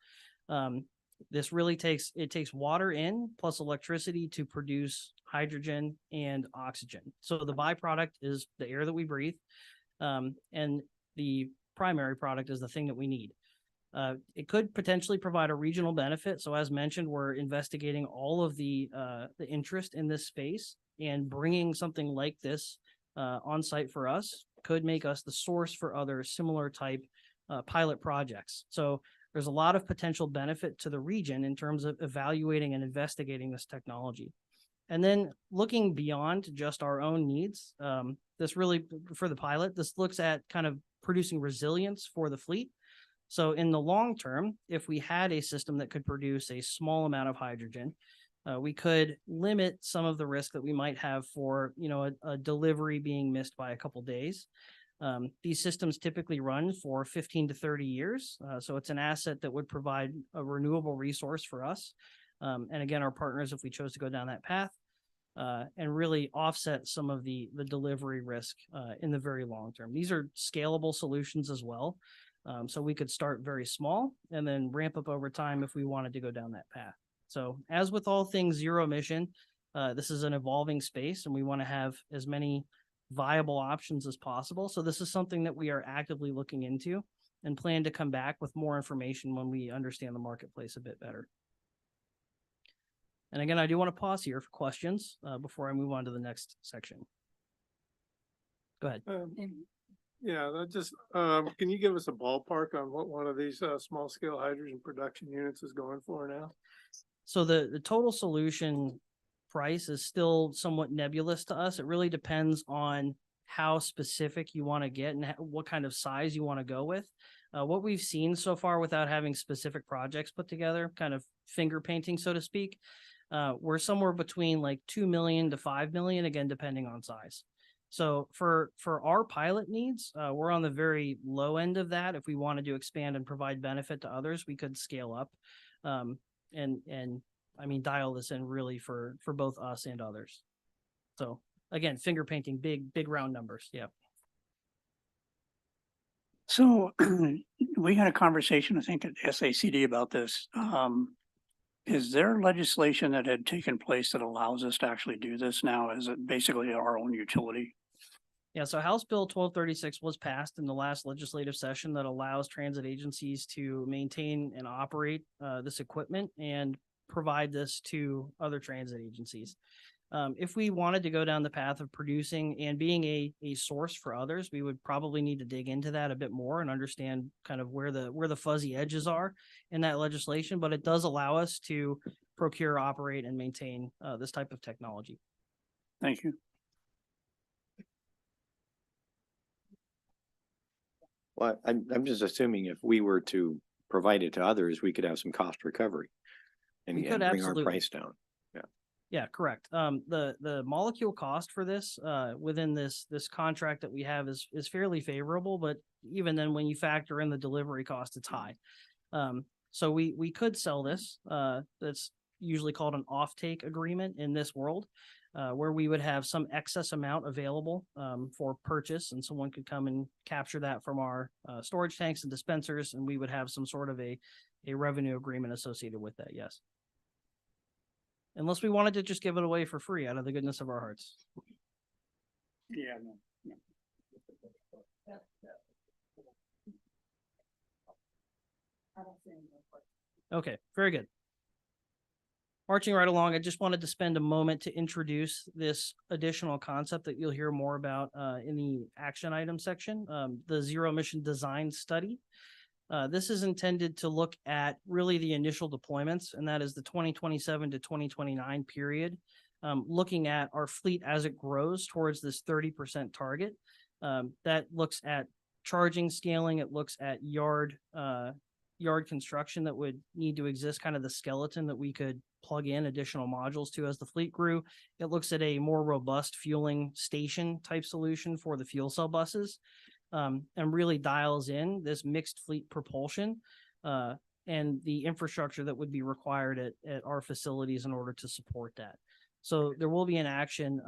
This really takes water in plus electricity to produce hydrogen and oxygen. So the byproduct is the air that we breathe. And the primary product is the thing that we need. It could potentially provide a regional benefit. So as mentioned, we're investigating all of the interest in this space, and bringing something like this on site for us could make us the source for other similar type pilot projects. So there's a lot of potential benefit to the region in terms of evaluating and investigating this technology. And then looking beyond just our own needs, this really, for the pilot, this looks at kind of producing resilience for the fleet. So in the long term, if we had a system that could produce a small amount of hydrogen, we could limit some of the risk that we might have for, a delivery being missed by a couple days. These systems typically run for 15 to 30 years. So it's an asset that would provide a renewable resource for us. And again, our partners, if we chose to go down that path, and really offset some of the delivery risk in the very long term. These are scalable solutions as well. So we could start very small and then ramp up over time if we wanted to go down that path. So as with all things zero emission, this is an evolving space, and we want to have as many viable options as possible. So this is something that we are actively looking into and plan to come back with more information when we understand the marketplace a bit better. And again, I do want to pause here for questions before I move on to the next section. Go ahead. Yeah, that just, can you give us a ballpark on what one of these small scale hydrogen production units is going for now? So the total solution price is still somewhat nebulous to us. It really depends on how specific you want to get and what kind of size you want to go with. What we've seen so far, without having specific projects put together, kind of finger painting, so to speak, we're somewhere between like 2 million to 5 million, again, depending on size. So for our pilot needs, we're on the very low end of that. If we wanted to expand and provide benefit to others, we could scale up. And I mean, dial this in really for both us and others. So again, finger painting, big round numbers. Yeah. So we had a conversation, I think, at SACD about this. Is there legislation that had taken place that allows us to actually do this now? Is it basically our own utility? Yeah, so House Bill 1236 was passed in the last legislative session that allows transit agencies to maintain and operate this equipment and provide this to other transit agencies. If we wanted to go down the path of producing and being a source for others, we would probably need to dig into that a bit more and understand kind of where the fuzzy edges are in that legislation. But it does allow us to procure, operate, and maintain this type of technology. Thank you. Well, I'm just assuming if we were to provide it to others, we could have some cost recovery and We could bring our absolutely. price down. Yeah, correct. The molecule cost for this within this contract that we have is fairly favorable, but even then, when you factor in the delivery cost, it's high. So we could sell this. That's usually called an offtake agreement in this world, where we would have some excess amount available for purchase, and someone could come and capture that from our storage tanks and dispensers, and we would have some sort of a revenue agreement associated with that. Yes. Unless we wanted to just give it away for free out of the goodness of our hearts. Yeah. No. Okay, very good. Marching right along, I just wanted to spend a moment to introduce this additional concept that you'll hear more about in the action item section, the zero emission design study. This is intended to look at really the initial deployments, and that is the 2027 to 2029 period, looking at our fleet as it grows towards this 30% target. That looks at charging scaling. It looks at yard construction that would need to exist, kind of the skeleton that we could plug in additional modules to as the fleet grew. It looks at a more robust fueling station type solution for the fuel cell buses. And really dials in this mixed fleet propulsion and the infrastructure that would be required at our facilities in order to support that. So there will be an action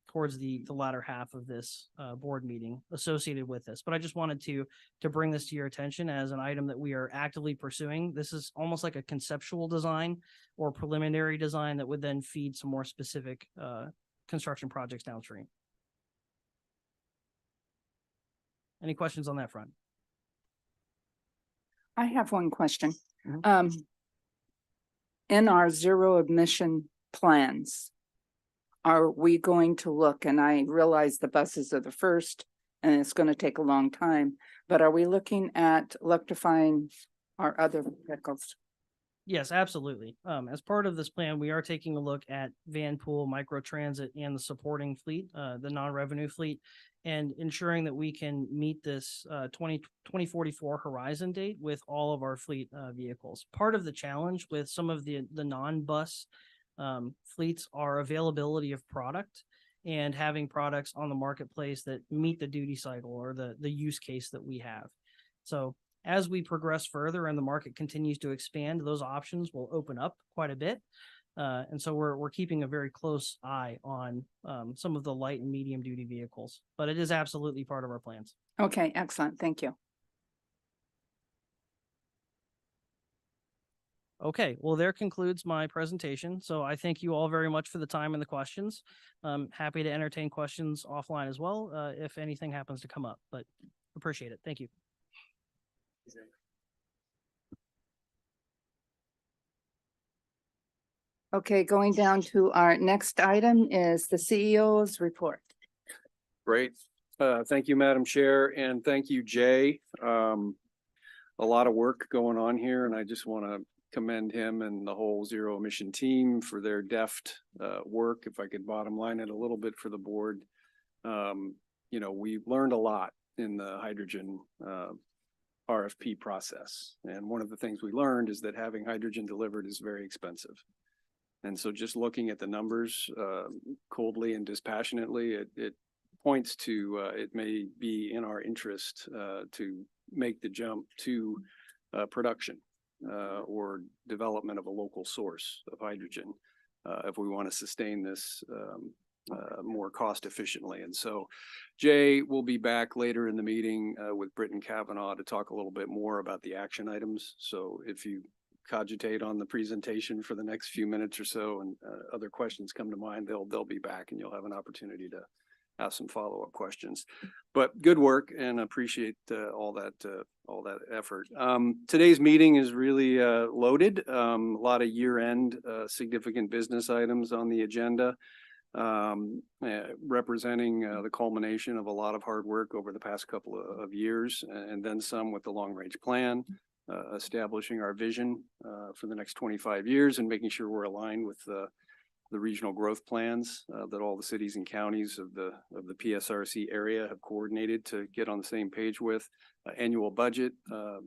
towards the latter half of this board meeting associated with this. But I just wanted to bring this to your attention as an item that we are actively pursuing. This is almost like a conceptual design or preliminary design that would then feed some more specific construction projects downstream. Any questions on that front? I have one question. Mhm. In our zero emission plans, are we going to look, and I realize the buses are the first and it's going to take a long time, but are we looking at electrifying our other vehicles? Yes, absolutely. As part of this plan, we are taking a look at van pool, microtransit, and the supporting fleet, the non-revenue fleet, and ensuring that we can meet this 2044 horizon date with all of our fleet vehicles. Part of the challenge with some of the non-bus fleets are availability of product and having products on the marketplace that meet the duty cycle or the use case that we have. So as we progress further and the market continues to expand, those options will open up quite a bit. And so we're keeping a very close eye on some of the light and medium duty vehicles, but it is absolutely part of our plans. Okay, excellent. Thank you. Okay, well, there concludes my presentation. So I thank you all very much for the time and the questions. Happy to entertain questions offline as well if anything happens to come up, but appreciate it. Thank you. Okay, going down to our next item is the CEO's report. Great. Thank you, Madam Chair, and thank you, Jay. A lot of work going on here, and I just want to commend him and the whole zero emission team for their deft work. If I could bottom line it a little bit for the board. You know, we've learned a lot in the hydrogen RFP process. And one of the things we learned is that having hydrogen delivered is very expensive. And so just looking at the numbers coldly and dispassionately, it points to it may be in our interest to make the jump to production or development of a local source of hydrogen if we want to sustain this more cost efficiently. And so Jay will be back later in the meeting with Britton Kavanaugh to talk a little bit more about the action items. So if you cogitate on the presentation for the next few minutes or so and other questions come to mind, they'll be back and you'll have an opportunity to ask some follow-up questions. But good work and appreciate all that effort. Today's meeting is really loaded. A lot of year-end significant business items on the agenda, representing the culmination of a lot of hard work over the past couple of years, and then some with the long-range plan, establishing our vision for the next 25 years and making sure we're aligned with the regional growth plans that all the cities and counties of the PSRC area have coordinated to get on the same page with. Annual budget.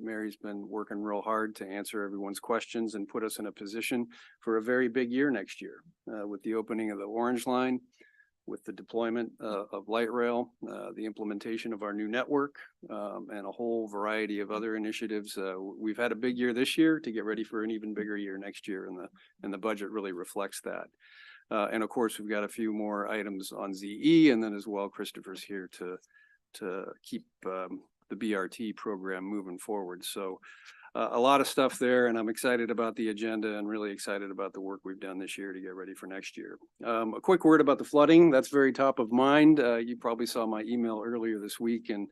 Mary's been working real hard to answer everyone's questions and put us in a position for a very big year next year with the opening of the Orange Line, with the deployment of light rail, the implementation of our new network, and a whole variety of other initiatives. We've had a big year this year to get ready for an even bigger year next year, and the budget really reflects that. And of course, we've got a few more items on ZE, and then as well, Christopher's here to keep the BRT program moving forward. So a lot of stuff there, and I'm excited about the agenda and really excited about the work we've done this year to get ready for next year. A quick word about the flooding. That's very top of mind. You probably saw my email earlier this week, and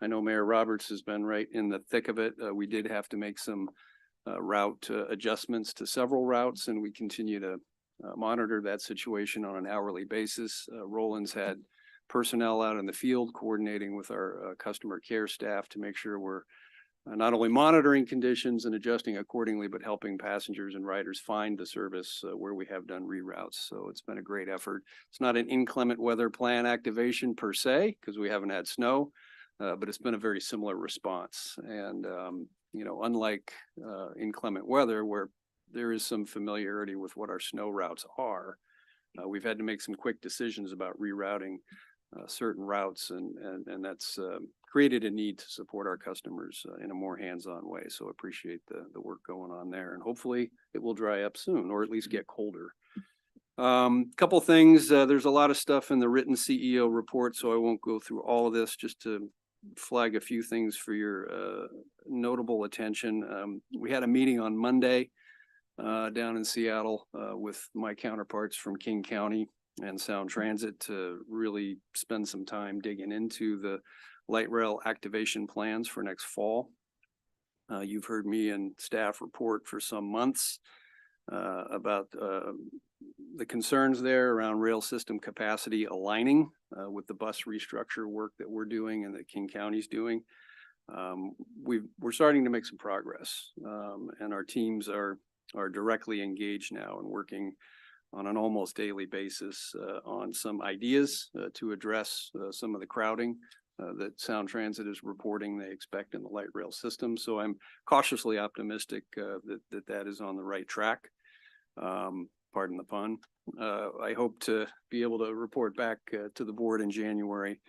I know Mayor Roberts has been right in the thick of it. We did have to make some route adjustments to several routes, and we continue to monitor that situation on an hourly basis. Roland's had personnel out in the field coordinating with our customer care staff to make sure we're not only monitoring conditions and adjusting accordingly, but helping passengers and riders find the service where we have done reroutes. So it's been a great effort. It's not an inclement weather plan activation per se, because we haven't had snow, but it's been a very similar response. And, you know, unlike inclement weather, where there is some familiarity with what our snow routes are, we've had to make some quick decisions about rerouting certain routes, and that's created a need to support our customers in a more hands-on way. So appreciate the work going on there, and hopefully it will dry up soon, or at least get colder. Couple things. There's a lot of stuff in the written CEO report, so I won't go through all of this. Just to flag a few things for your notable attention. We had a meeting on Monday down in Seattle with my counterparts from King County and Sound Transit to really spend some time digging into the light rail activation plans for next fall. You've heard me and staff report for some months about the concerns there around rail system capacity aligning with the bus restructure work that we're doing and that King County's doing. We're starting to make some progress, and our teams are directly engaged now and working on an almost daily basis on some ideas to address some of the crowding that Sound Transit is reporting they expect in the light rail system. So I'm cautiously optimistic that is on the right track. Pardon the pun. I hope to be able to report back to the board in January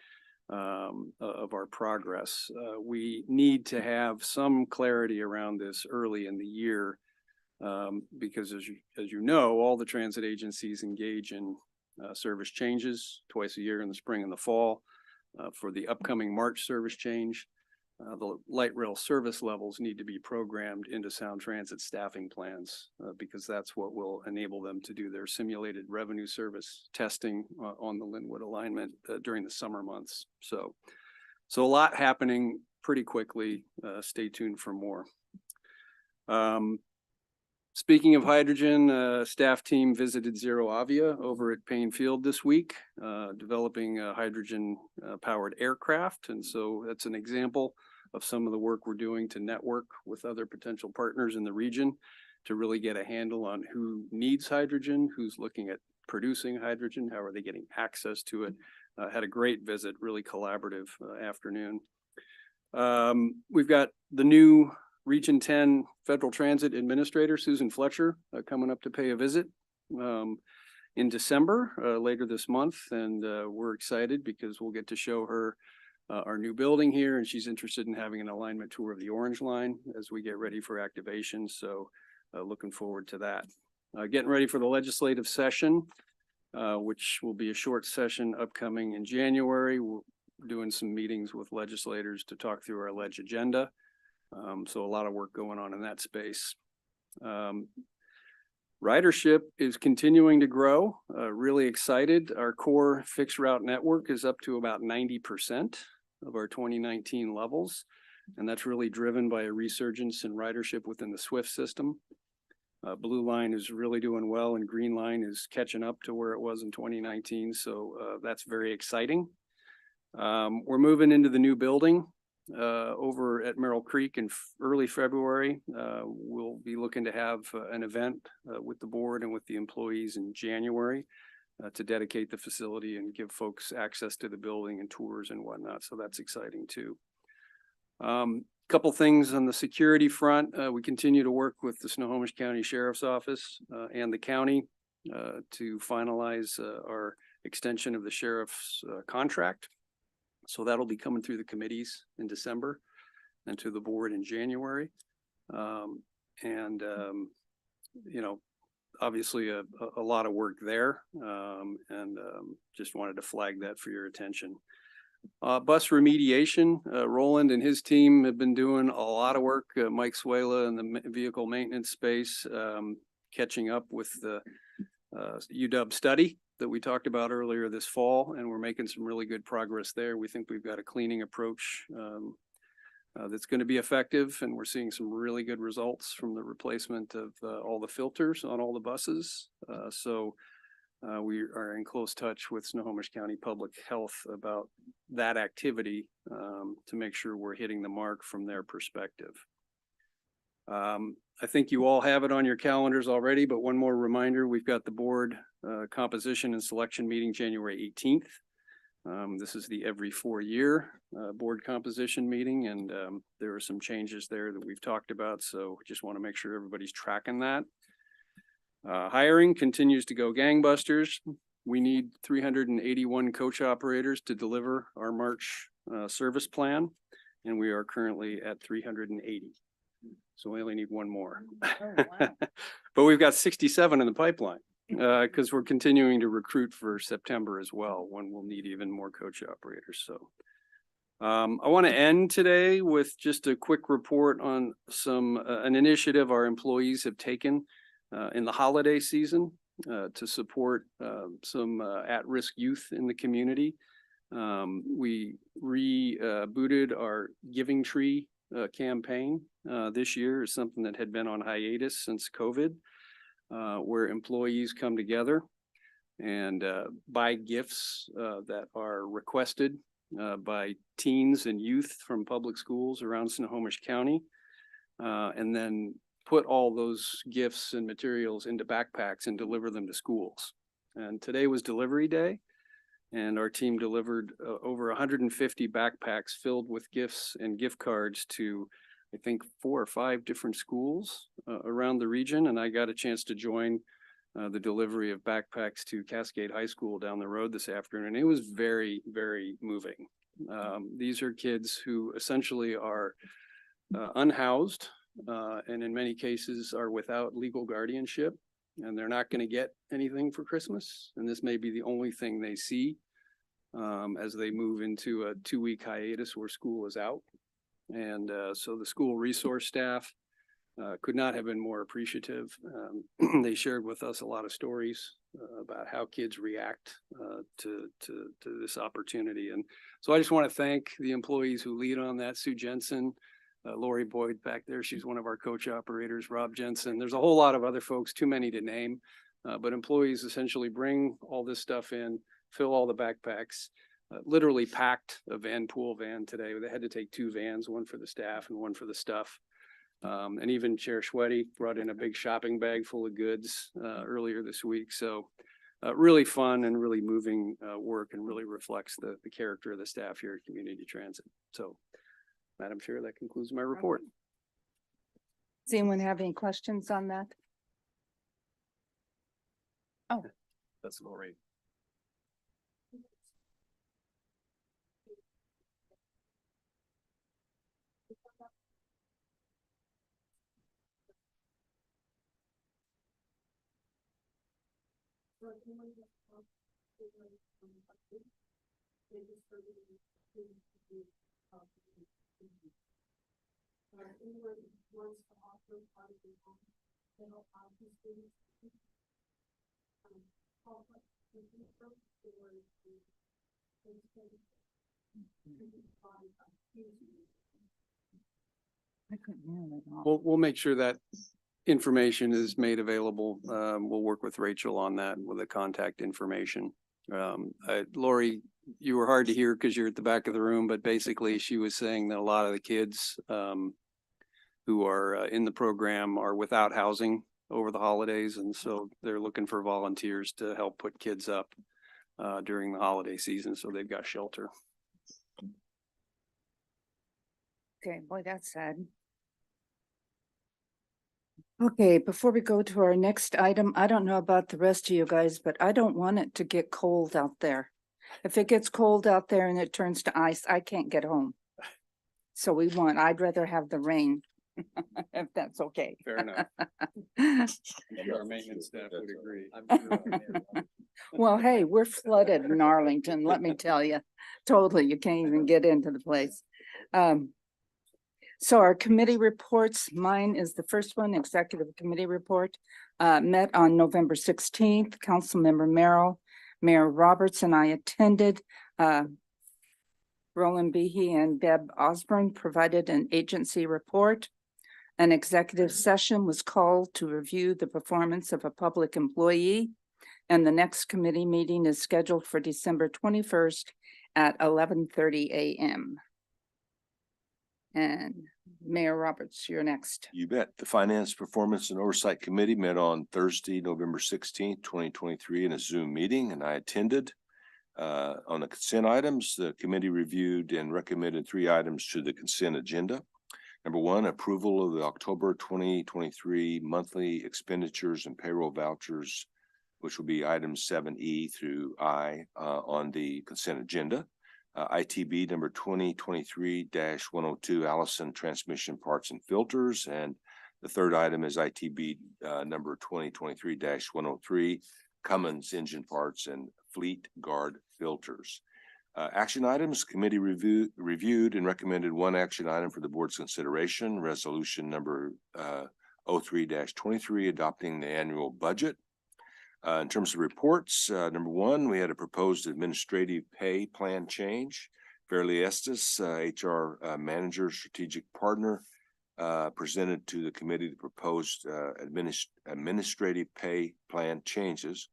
of our progress. We need to have some clarity around this early in the year because as you know, all the transit agencies engage in service changes twice a year in the spring and the fall. For the upcoming March service change, the light rail service levels need to be programmed into Sound Transit staffing plans because that's what will enable them to do their simulated revenue service testing on the Linwood alignment during the summer months. So a lot happening pretty quickly. Stay tuned for more. Speaking of hydrogen, staff team visited Zero Avia over at Payne Field this week, developing a hydrogen powered aircraft. And so that's an example of some of the work we're doing to network with other potential partners in the region to really get a handle on who needs hydrogen, who's looking at producing hydrogen, how are they getting access to it. Had a great visit, really collaborative afternoon. We've got the new Region 10 Federal Transit Administrator, Susan Fletcher, coming up to pay a visit in December, later this month. And we're excited because we'll get to show her our new building here, and she's interested in having an alignment tour of the Orange Line as we get ready for activation. So looking forward to that. Getting ready for the legislative session, which will be a short session upcoming in January. We're doing some meetings with legislators to talk through our ledge agenda. So a lot of work going on in that space. Ridership is continuing to grow, really excited. Our core fixed route network is up to about 90% of our 2019 levels. And that's really driven by a resurgence in ridership within the SWIFT system. Blue Line is really doing well and Green Line is catching up to where it was in 2019. So that's very exciting. We're moving into the new building over at Merrill Creek in early February. We'll be looking to have an event with the board and with the employees in January to dedicate the facility and give folks access to the building and tours and whatnot. So that's exciting too. Couple things on the security front. We continue to work with the Snohomish County Sheriff's Office and the county to finalize our extension of the sheriff's contract. So that'll be coming through the committees in December and to the board in January. You know, obviously a lot of work there, and just wanted to flag that for your attention. Bus remediation, Roland and his team have been doing a lot of work. Mike Suela in the vehicle maintenance space, catching up with the UW study that we talked about earlier this fall, and we're making some really good progress there. We think we've got a cleaning approach that's going to be effective, and we're seeing some really good results from the replacement of all the filters on all the buses. We are in close touch with Snohomish County Public Health about that activity to make sure we're hitting the mark from their perspective. I think you all have it on your calendars already, but one more reminder, we've got the board composition and selection meeting January 18th. This is the every 4-year board composition meeting, and there are some changes there that we've talked about. So just want to make sure everybody's tracking that. Hiring continues to go gangbusters. We need 381 coach operators to deliver our March service plan, and we are currently at 380. So we only need one more. Oh, wow. But we've got 67 in the pipeline because we're continuing to recruit for September as well, when we'll need even more coach operators. So I want to end today with just a quick report on an initiative our employees have taken in the holiday season to support some at-risk youth in the community. We rebooted our Giving Tree campaign this year. Is something that had been on hiatus since COVID, where employees come together and buy gifts that are requested by teens and youth from public schools around Snohomish County, and then put all those gifts and materials into backpacks and deliver them to schools. And today was delivery day, and our team delivered over 150 backpacks filled with gifts and gift cards to, I think, 4 or 5 different schools around the region. And I got a chance to join the delivery of backpacks to Cascade High School down the road this afternoon. It was very, very moving. These are kids who essentially are unhoused, and in many cases are without legal guardianship, and they're not going to get anything for Christmas. And this may be the only thing they see as they move into a 2-week hiatus where school is out. And so the school resource staff could not have been more appreciative. They shared with us a lot of stories about how kids react to this opportunity. And so I just want to thank the employees who lead on that. Sue Jensen, Lori Boyd back there, she's one of our coach operators, Rob Jensen. There's a whole lot of other folks, too many to name, but employees essentially bring all this stuff in, fill all the backpacks, literally packed a pool van today. They had to take 2 vans, one for the staff and one for the stuff. And even Chair Schweddy brought in a big shopping bag full of goods earlier this week. So really fun and really moving work, and really reflects the character of the staff here at Community Transit. So, Madam Chair, that concludes my report. Does anyone have any questions on that? Oh, That's Lori. I couldn't hear it all. We'll make sure that information is made available. We'll work with Rachel on that with the contact information. Lori, you were hard to hear because you're at the back of the room, but basically she was saying that a lot of the kids who are in the program are without housing over the holidays. And so they're looking for volunteers to help put kids up during the holiday season, so they've got shelter. Okay, boy, that's sad. Okay, before we go to our next item, I don't know about the rest of you guys, but I don't want it to get cold out there. If it gets cold out there and it turns to ice, I can't get home. So I'd rather have the rain, if that's okay. Fair enough. Our maintenance staff would agree. Well, hey, we're flooded in Arlington, let me tell you. Totally, you can't even get into the place. So our committee reports, mine is the first one, executive committee report, met on November 16th. Councilmember Merrill, Mayor Roberts and I attended. Roland Behe and Deb Osborne provided an agency report. An executive session was called to review the performance of a public employee. And the next committee meeting is scheduled for December 21st at 11:30 a.m. And Mayor Roberts, you're next. You bet. The Finance, Performance and Oversight Committee met on Thursday, November 16th, 2023 in a Zoom meeting, and I attended. On the consent items, the committee reviewed and recommended 3 items to the consent agenda. Number 1, approval of the October 2023 monthly expenditures and payroll vouchers, which will be items 7E through I on the consent agenda. ITB number 2023-102, Allison Transmission Parts and Filters. And the third item is ITB number 2023-103, Cummins Engine Parts and Fleet Guard Filters. Action items, committee reviewed and recommended 1 action item for the board's consideration, resolution number 03-23, adopting the annual budget. In terms of reports, number one, we had a proposed administrative pay plan change. Fairleigh Estes, HR manager, strategic partner, presented to the committee the proposed administrative pay plan changes.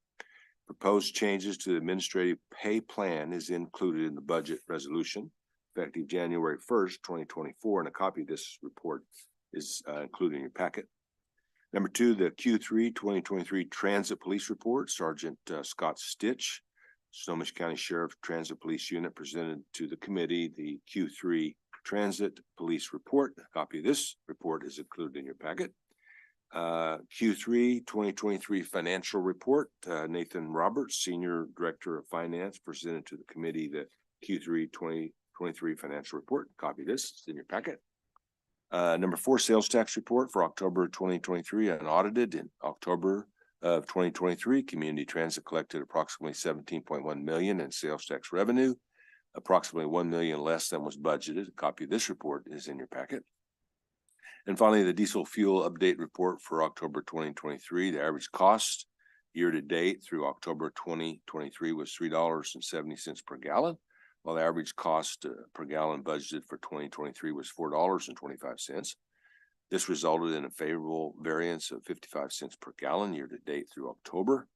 Proposed changes to the administrative pay plan is included in the budget resolution effective January 1st, 2024, and a copy of this report is included in your packet. Number two, the Q3 2023 Transit Police Report. Sergeant Scott Stitch, Snohomish County Sheriff Transit Police Unit, presented to the committee the Q3 Transit Police Report. A copy of this report is included in your packet. Q3 2023 Financial Report. Nathan Roberts, Senior Director of Finance, presented to the committee the Q3 2023 Financial Report. A copy of this is in your packet. Number four, Sales Tax Report for October 2023, unaudited. In October of 2023, Community Transit collected approximately 17.1 million in sales tax revenue, approximately 1 million less than was budgeted. A copy of this report is in your packet. And finally, the diesel fuel update report for October 2023. The average cost year to date through October 2023 was $3.70 per gallon, while the average cost per gallon budgeted for 2023 was $4.25. This resulted in a favorable variance of 55 cents per gallon year to date through October.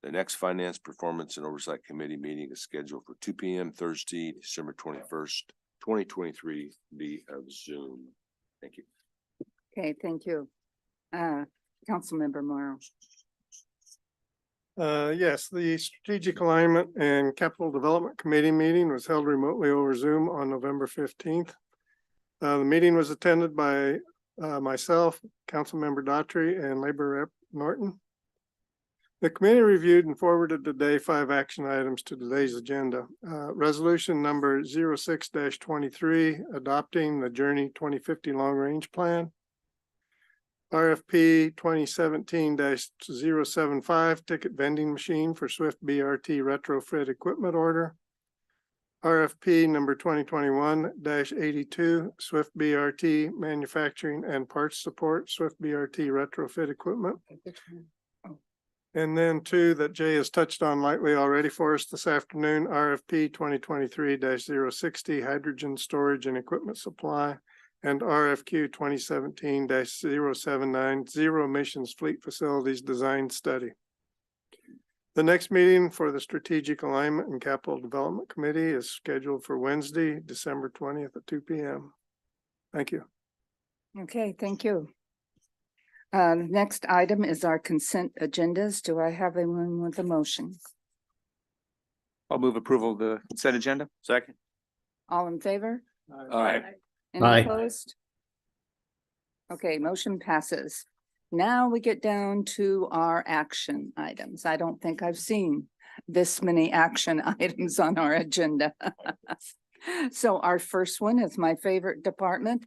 The next Finance Performance and Oversight Committee meeting is scheduled for 2 p.m. Thursday, December 21st, 2023, via Zoom. Thank you. Okay, thank you. Councilmember Morrow. Yes, the Strategic Alignment and Capital Development Committee meeting was held remotely over Zoom on November 15th. The meeting was attended by myself, Councilmember Daughtry, and Labor Rep Norton. The committee reviewed and forwarded today 5 action items to today's agenda. Resolution number 06-23, adopting the Journey 2050 Long Range Plan. RFP 2017-075, ticket vending machine for Swift BRT retrofit equipment order. RFP number 2021-82, Swift BRT manufacturing and parts support, Swift BRT retrofit equipment. And then 2 that Jay has touched on lightly already for us this afternoon, RFP 2023-060, hydrogen storage and equipment supply, and RFQ 2017-079, zero emissions fleet facilities design study. The next meeting for the Strategic Alignment and Capital Development Committee is scheduled for Wednesday, December 20th at 2 p.m. Thank you. Okay, thank you. The next item is our consent agendas. Do I have anyone with a motion? I'll move approval of the consent agenda. Second. All in favor? Aye. Any Aye. opposed? Okay, motion passes. Now we get down to our action items. I don't think I've seen this many action items on our agenda. So our first one is my favorite department,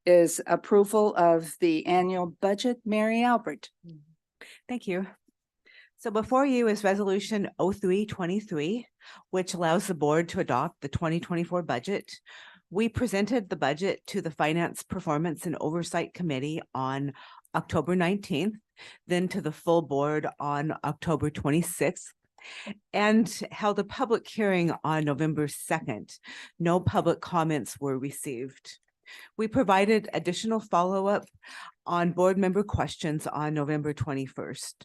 is approval of the annual budget. Mary Albert. Thank you. So before you is Resolution 0323, which allows the board to adopt the 2024 budget. We presented the budget to the Finance Performance and Oversight Committee on October 19th, then to the full board on October 26th, and held a public hearing on November 2nd. No public comments were received. We provided additional follow-up on board member questions on November 21st.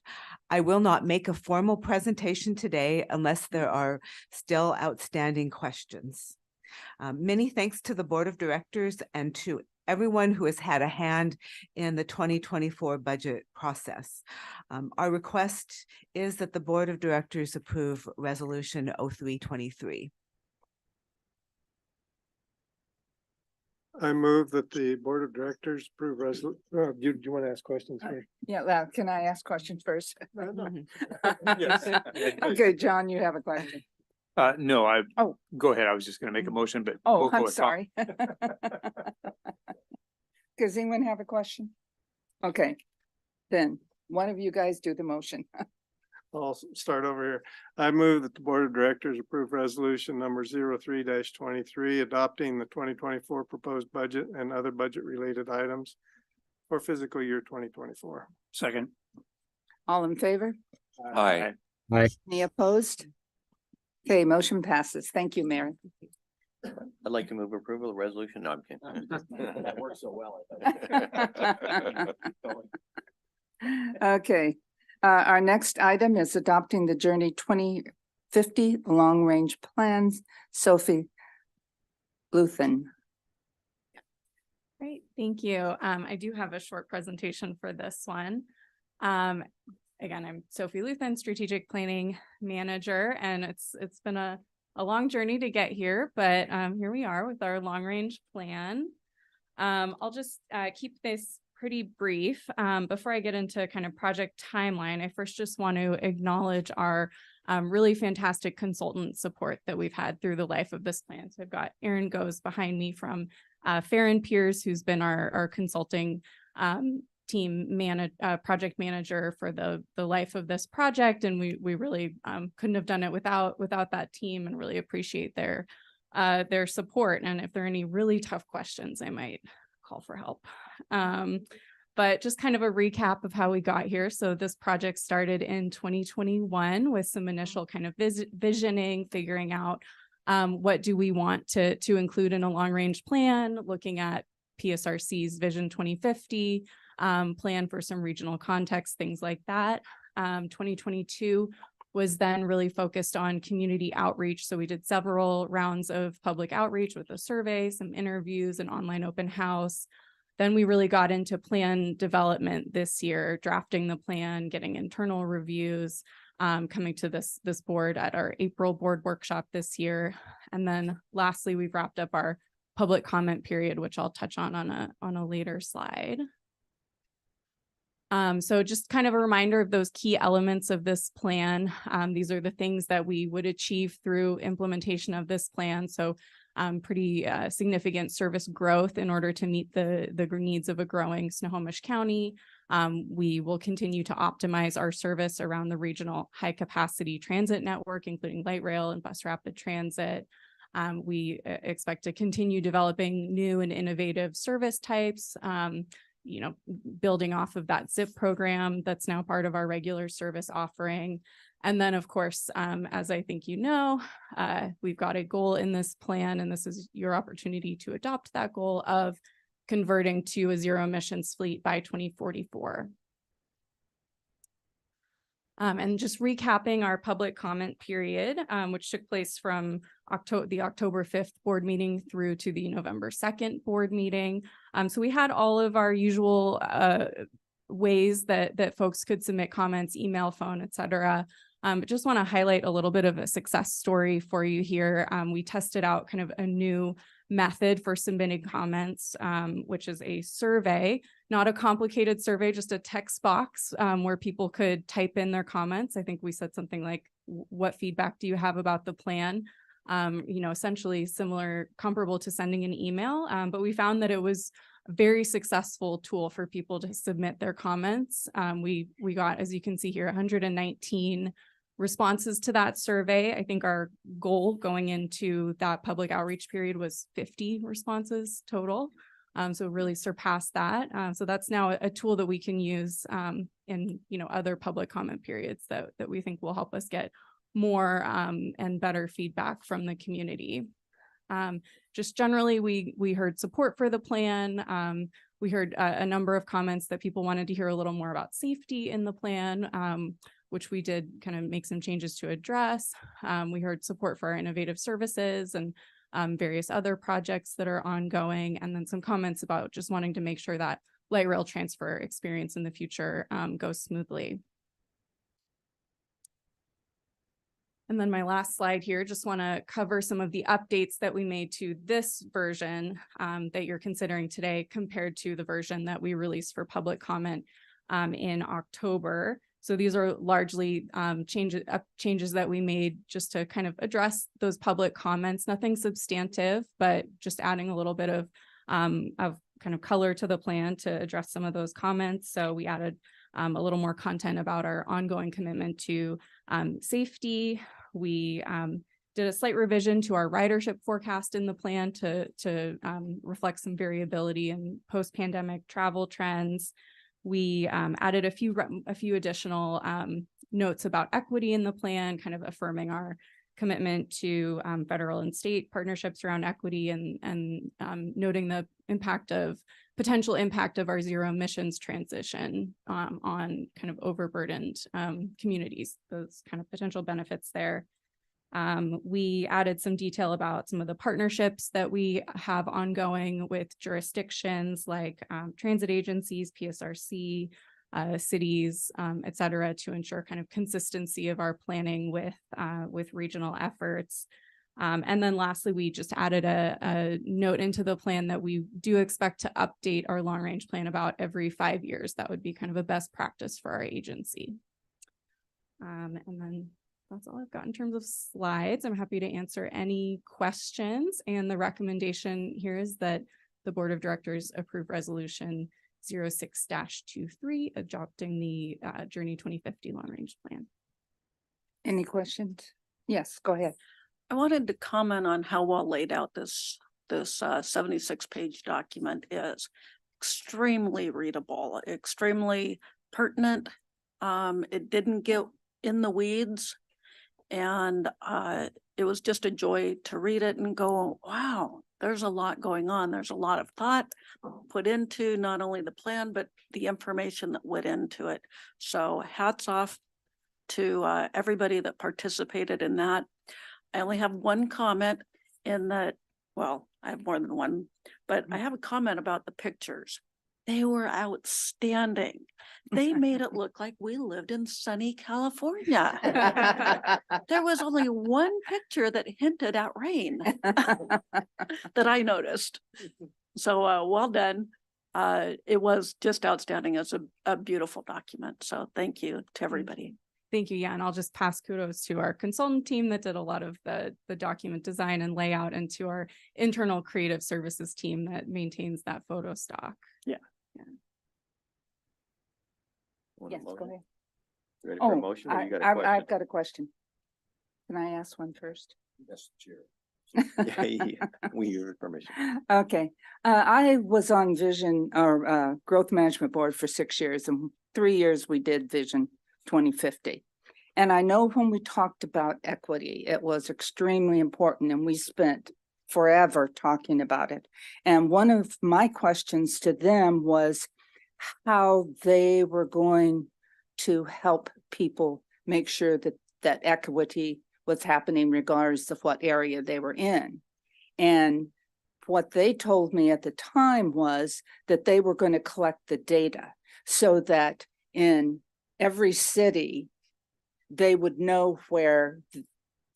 I will not make a formal presentation today unless there are still outstanding questions. Many thanks to the Board of Directors and to everyone who has had a hand in the 2024 budget process. Our request is that the Board of Directors approve Resolution 0323. I move that the Board of Directors approve resolution. Do you want to ask questions first? Yeah, well, can I ask questions first? Yes. Okay, John, you have a question. No, Oh. Go ahead. I was just gonna make a motion, but. Oh, we'll go I'm with Tom. sorry. Does anyone have a question? Okay, then one of you guys do the motion. I'll start over here. I move that the Board of Directors approve resolution number 03-23, adopting the 2024 proposed budget and other budget related items for fiscal year 2024. Second. All in favor? Aye. Any opposed? Okay, motion passes. Thank you, Mary. I'd like to move approval of resolution. No, I'm kidding. That works so well. Okay, our next item is adopting the Journey 2050 long-range plans. Sophie Luthen. Great, thank you. I do have a short presentation for this one. Again, I'm Sophie Luthen, Strategic Planning Manager, and it's been a long journey to get here, but here we are with our long-range plan. I'll just keep this pretty brief. Before I get into kind of project timeline, I first just want to acknowledge our really fantastic consultant support that we've had through the life of this plan. So I've got Erin Goes behind me from Farron Pierce, who's been our consulting project manager for the life of this project. And we really couldn't have done it without that team, and really appreciate their support. And if there are any really tough questions, I might call for help. But just kind of a recap of how we got here. So this project started in 2021 with some initial kind of visioning, figuring out what do we want to include in a long range plan, looking at PSRC's Vision 2050, plan for some regional context, things like that. 2022 was then really focused on community outreach. So we did several rounds of public outreach with a survey, some interviews, an online open house. Then we really got into plan development this year, drafting the plan, getting internal reviews, coming to this board at our April board workshop this year. And then lastly, we've wrapped up our public comment period, which I'll touch on a later slide. So just kind of a reminder of those key elements of this plan. These are the things that we would achieve through implementation of this plan. So pretty significant service growth in order to meet the needs of a growing Snohomish County. We will continue to optimize our service around the regional high capacity transit network, including light rail and bus rapid transit. We expect to continue developing new and innovative service types, building off of that ZIP program that's now part of our regular service offering. And then, of course, as I think you know, we've got a goal in this plan, and this is your opportunity to adopt that goal of converting to a zero emissions fleet by 2044. And just recapping our public comment period, which took place from the October 5th board meeting through to the November 2nd board meeting. So we had all of our usual ways that folks could submit comments, email, phone, etc. But just want to highlight a little bit of a success story for you here. We tested out kind of a new method for submitting comments, which is a survey, not a complicated survey, just a text box where people could type in their comments. I think we said something like, what feedback do you have about the plan? Essentially comparable to sending an email. But we found that it was a very successful tool for people to submit their comments. We got, as you can see here, 119 responses to that survey. I think our goal going into that public outreach period was 50 responses total. So really surpassed that. So that's now a tool that we can use in other public comment periods that we think will help us get more and better feedback from the community. Just generally, we heard support for the plan. We heard a number of comments that people wanted to hear a little more about safety in the plan, which we did kind of make some changes to address. We heard support for our innovative services and various other projects that are ongoing, and then some comments about just wanting to make sure that light rail transfer experience in the future goes smoothly. And then my last slide here, just want to cover some of the updates that we made to this version that you're considering today compared to the version that we released for public comment in October. So these are largely changes that we made just to kind of address those public comments, nothing substantive, but just adding a little bit of kind of color to the plan to address some of those comments. So we added a little more content about our ongoing commitment to safety. We did a slight revision to our ridership forecast in the plan to reflect some variability in post-pandemic travel trends. we added a few additional notes about equity in the plan, kind of affirming our commitment to federal and state partnerships around equity and noting the potential impact of our zero emissions transition on kind of overburdened communities, those kind of potential benefits there. We added some detail about some of the partnerships that we have ongoing with jurisdictions like transit agencies, PSRC, cities, et cetera, to ensure kind of consistency of our planning with regional efforts. And then lastly, we just added a note into the plan that we do expect to update our long range plan about every 5 years. That would be kind of a best practice for our agency. And then that's all I've got in terms of slides. I'm happy to answer any questions. And the recommendation here is that the Board of Directors approve resolution 06-23, adopting the Journey 2050 long range plan. Any questions? Yes, go ahead. I wanted to comment on how well laid out this 76-page document is. Extremely readable, extremely pertinent. It didn't get in the weeds, and it was just a joy to read it and go, wow, there's a lot going on. There's a lot of thought put into not only the plan, but the information that went into it. So hats off to everybody that participated in that. I only have one comment in that, well, I have more than one, but I have a comment about the pictures. They were outstanding. They made it look like we lived in sunny California. There was only one picture that hinted at rain that I noticed. So well done. It was just outstanding. It's a beautiful document. So thank you to everybody. Thank you. Yeah, and I'll just pass kudos to our consultant team that did a lot of the document design and layout, and to our internal creative services team that maintains that photo stock. Yeah. Yes, go ahead. Ready for a motion? Or you got a question? I've got a question. Can I ask one first? Yes, Chair. Yeah, we your permission. Okay, I was on Vision or Growth Management Board for 6 years, and 3 years we did Vision 2050. And I know when we talked about equity, it was extremely important, and we spent forever talking about it. And one of my questions to them was how they were going to help people make sure that equity was happening regardless of what area they were in. And what they told me at the time was that they were going to collect the data so that in every city, they would know where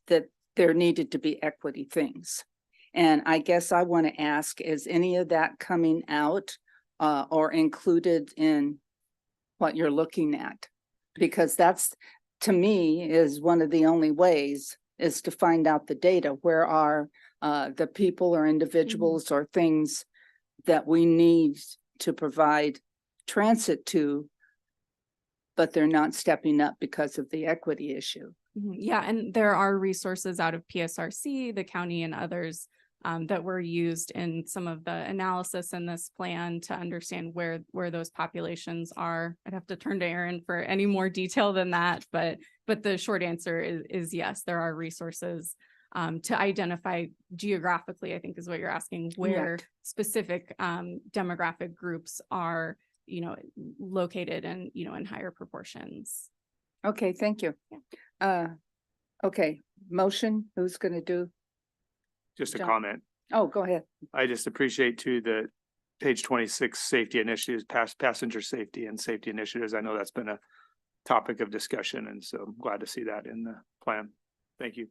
that there needed to be equity things. And I guess I want to ask, is any of that coming out or included in what you're looking at? Because that's, to me, is one of the only ways is to find out the data. Where are the people or individuals or things that we need to provide transit to, but they're not stepping up because of the equity issue? Yeah, and there are resources out of PSRC, the county, and others that were used in some of the analysis in this plan to understand where those populations are. I'd have to turn to Erin for any more detail than that, but the short answer is yes, there are resources to identify geographically, I think is what you're asking, where specific demographic groups are, located and, in higher proportions. Okay, thank you. Yeah. Okay, motion, who's going to do? Just a John. comment. Oh, go ahead. I just appreciate too the page 26 safety initiatives, passenger safety and safety initiatives. I know that's been a topic of discussion, and so I'm glad to see that in the plan. Thank you.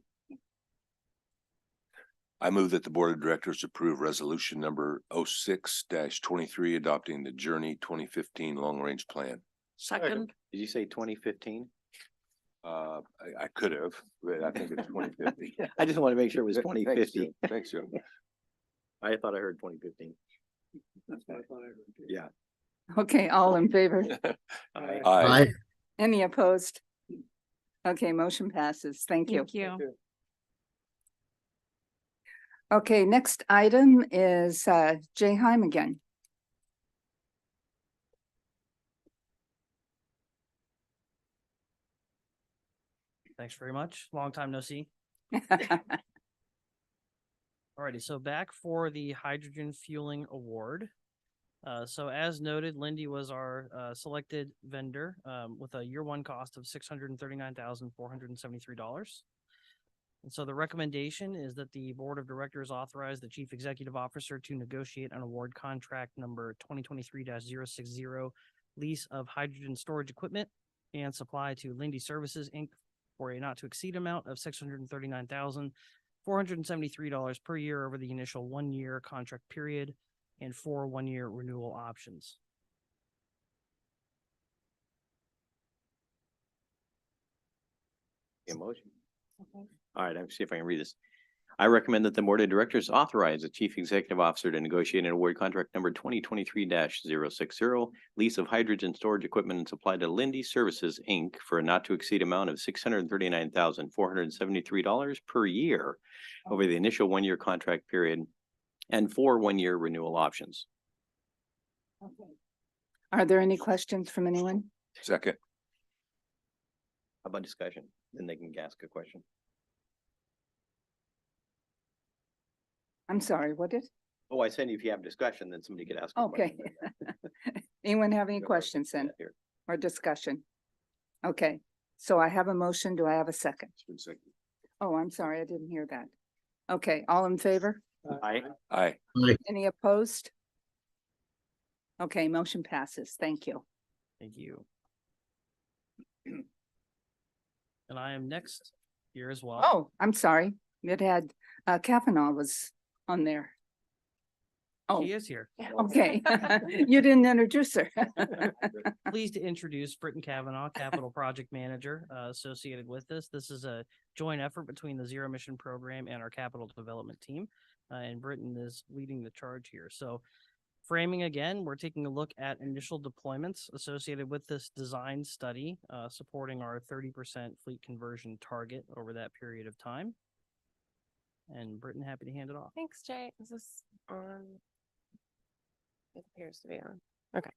I move that the Board of Directors approve resolution number 06-23, adopting the Journey 2015 Long Range Plan. Second. Did you say 2015? I could have, but I think it's 2050. I just want to make sure it was 2050. Thanks, Joe. I thought I heard 2015. That's what I thought I heard too. Yeah. Okay, all in favor? Aye. Any opposed? Okay, motion passes. Thank you. Thank you. Okay, next item is Jay Heim again. Thanks very much. Long time no see. Alrighty, so back for the hydrogen fueling award. So as noted, Lindy was our selected vendor with a year one cost of $639,473. And so the recommendation is that the board of directors authorize the chief executive officer to negotiate an award contract number 2023-060 lease of hydrogen storage equipment and supply to Lindy Services, Inc. for a not to exceed amount of $639,473 per year over the initial 1 year contract period and 4 1-year renewal options. A motion. All right, I'll see if I can read this. I recommend that the board of directors authorize the chief executive officer to negotiate an award contract number 2023-060 lease of hydrogen storage equipment and supply to Lindy Services, Inc. for a not to exceed amount of $639,473 per year over the initial 1 year contract period and 4 1-year renewal options. Are there any questions from anyone? Second. How about discussion? Then they can ask a question. I'm sorry, what did? Oh, I said if you have discussion, then somebody could ask. a Okay. question. Anyone have any questions then Here. or discussion? Okay, so I have a motion. Do I have a second? Oh, I'm sorry, I didn't hear that. Okay, all in favor? Aye. Aye. Any opposed? Okay, motion passes. Thank you. Thank you. And I am next here as well. Oh, I'm sorry. It had, Kavanaugh was on there. Oh, She is here. okay. You didn't introduce her. Pleased to introduce Britton Kavanaugh, Capital Project Manager associated with this. This is a joint effort between the Zero Emission Program and our Capital Development Team. And Britton is leading the charge here. So framing again, we're taking a look at initial deployments associated with this design study, supporting our 30% fleet conversion target over that period of time. And Britton, happy to hand it off. Thanks, Jay. Is this on? It appears to be on. Okay.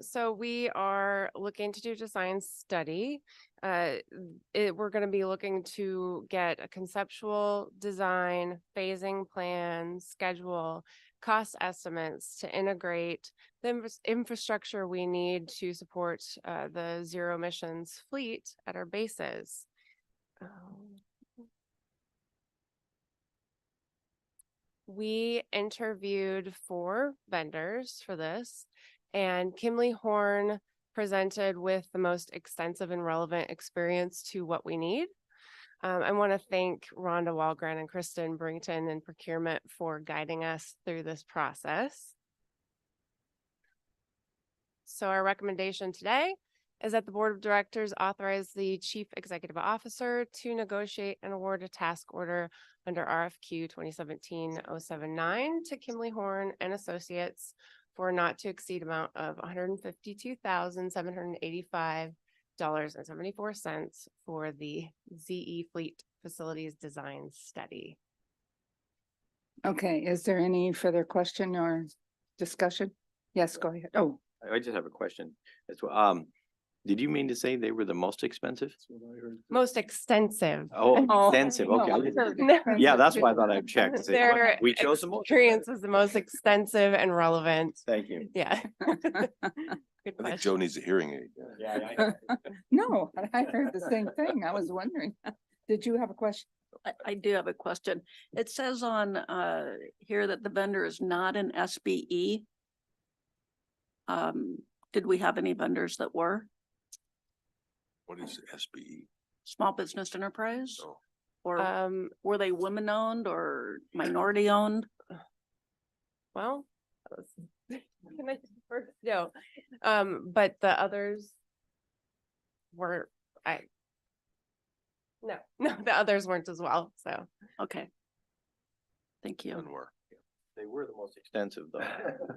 So we are looking to do a design study. We're going to be looking to get a conceptual design, phasing plan, schedule, cost estimates to integrate the infrastructure we need to support the zero emissions fleet at our bases. We interviewed 4 vendors for this, and Kimley Horn presented with the most extensive and relevant experience to what we need. I want to thank Rhonda Walgren and Kristen Brington in procurement for guiding us through this process. So our recommendation today is that the board of directors authorize the chief executive officer to negotiate and award a task order under RFQ 2017-079 to Kimley Horn and Associates for a not to exceed amount of $152,785.74 for the ZE Fleet Facilities Design Study. Okay, is there any further question or discussion? Yes, go ahead. Oh, I just have a question. As well. Did you mean to say they were the most expensive? Most extensive. Oh, Oh, extensive. Okay. no. Yeah, that's why I thought I'd check. Their We chose the most. experience is the most extensive and relevant. Thank you. Yeah. Good I think question. Joe needs a hearing aid. Yeah. No, I heard the same thing. I was wondering. Did you have a question? I do have a question. It says on here that the vendor is not an SBE. Did we have any vendors that were What is SBE? small business enterprise? Oh. Or were they women owned or minority owned? Well, can I first no, but the others were the others weren't as well. So Okay. Thank you. None were. They were the most extensive though. I Not would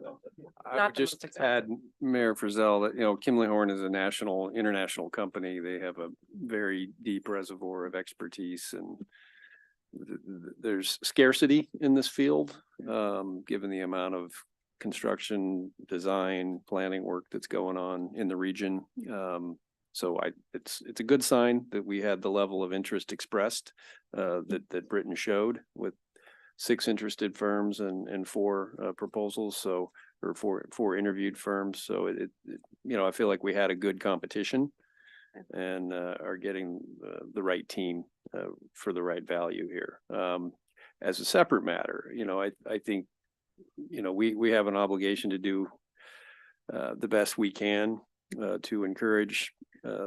the most just expensive. add, Mayor Frizell, that, Kimley Horn is a international company. They have a very deep reservoir of expertise and there's scarcity in this field, given the amount of construction, design, planning work that's going on in the region. So it's a good sign that we had the level of interest expressed that Britain showed with 6 interested firms and 4 proposals. So, or 4 interviewed firms. So I feel like we had a good competition and are getting the right team for the right value here. As a separate matter, I think, we have an obligation to do the best we can to encourage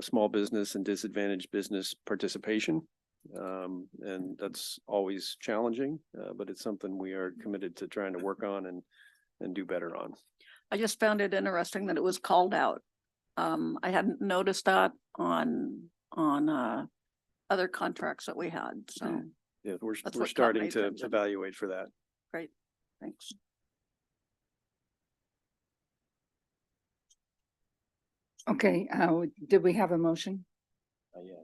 small business and disadvantaged business participation. And that's always challenging, but it's something we are committed to trying to work on and do better on. I just found it interesting that it was called out. I hadn't noticed that on other contracts that we had, so. Yeah, we're That's what caught my starting to attention. evaluate for that. Great, thanks. Okay, did we have a motion? Yeah.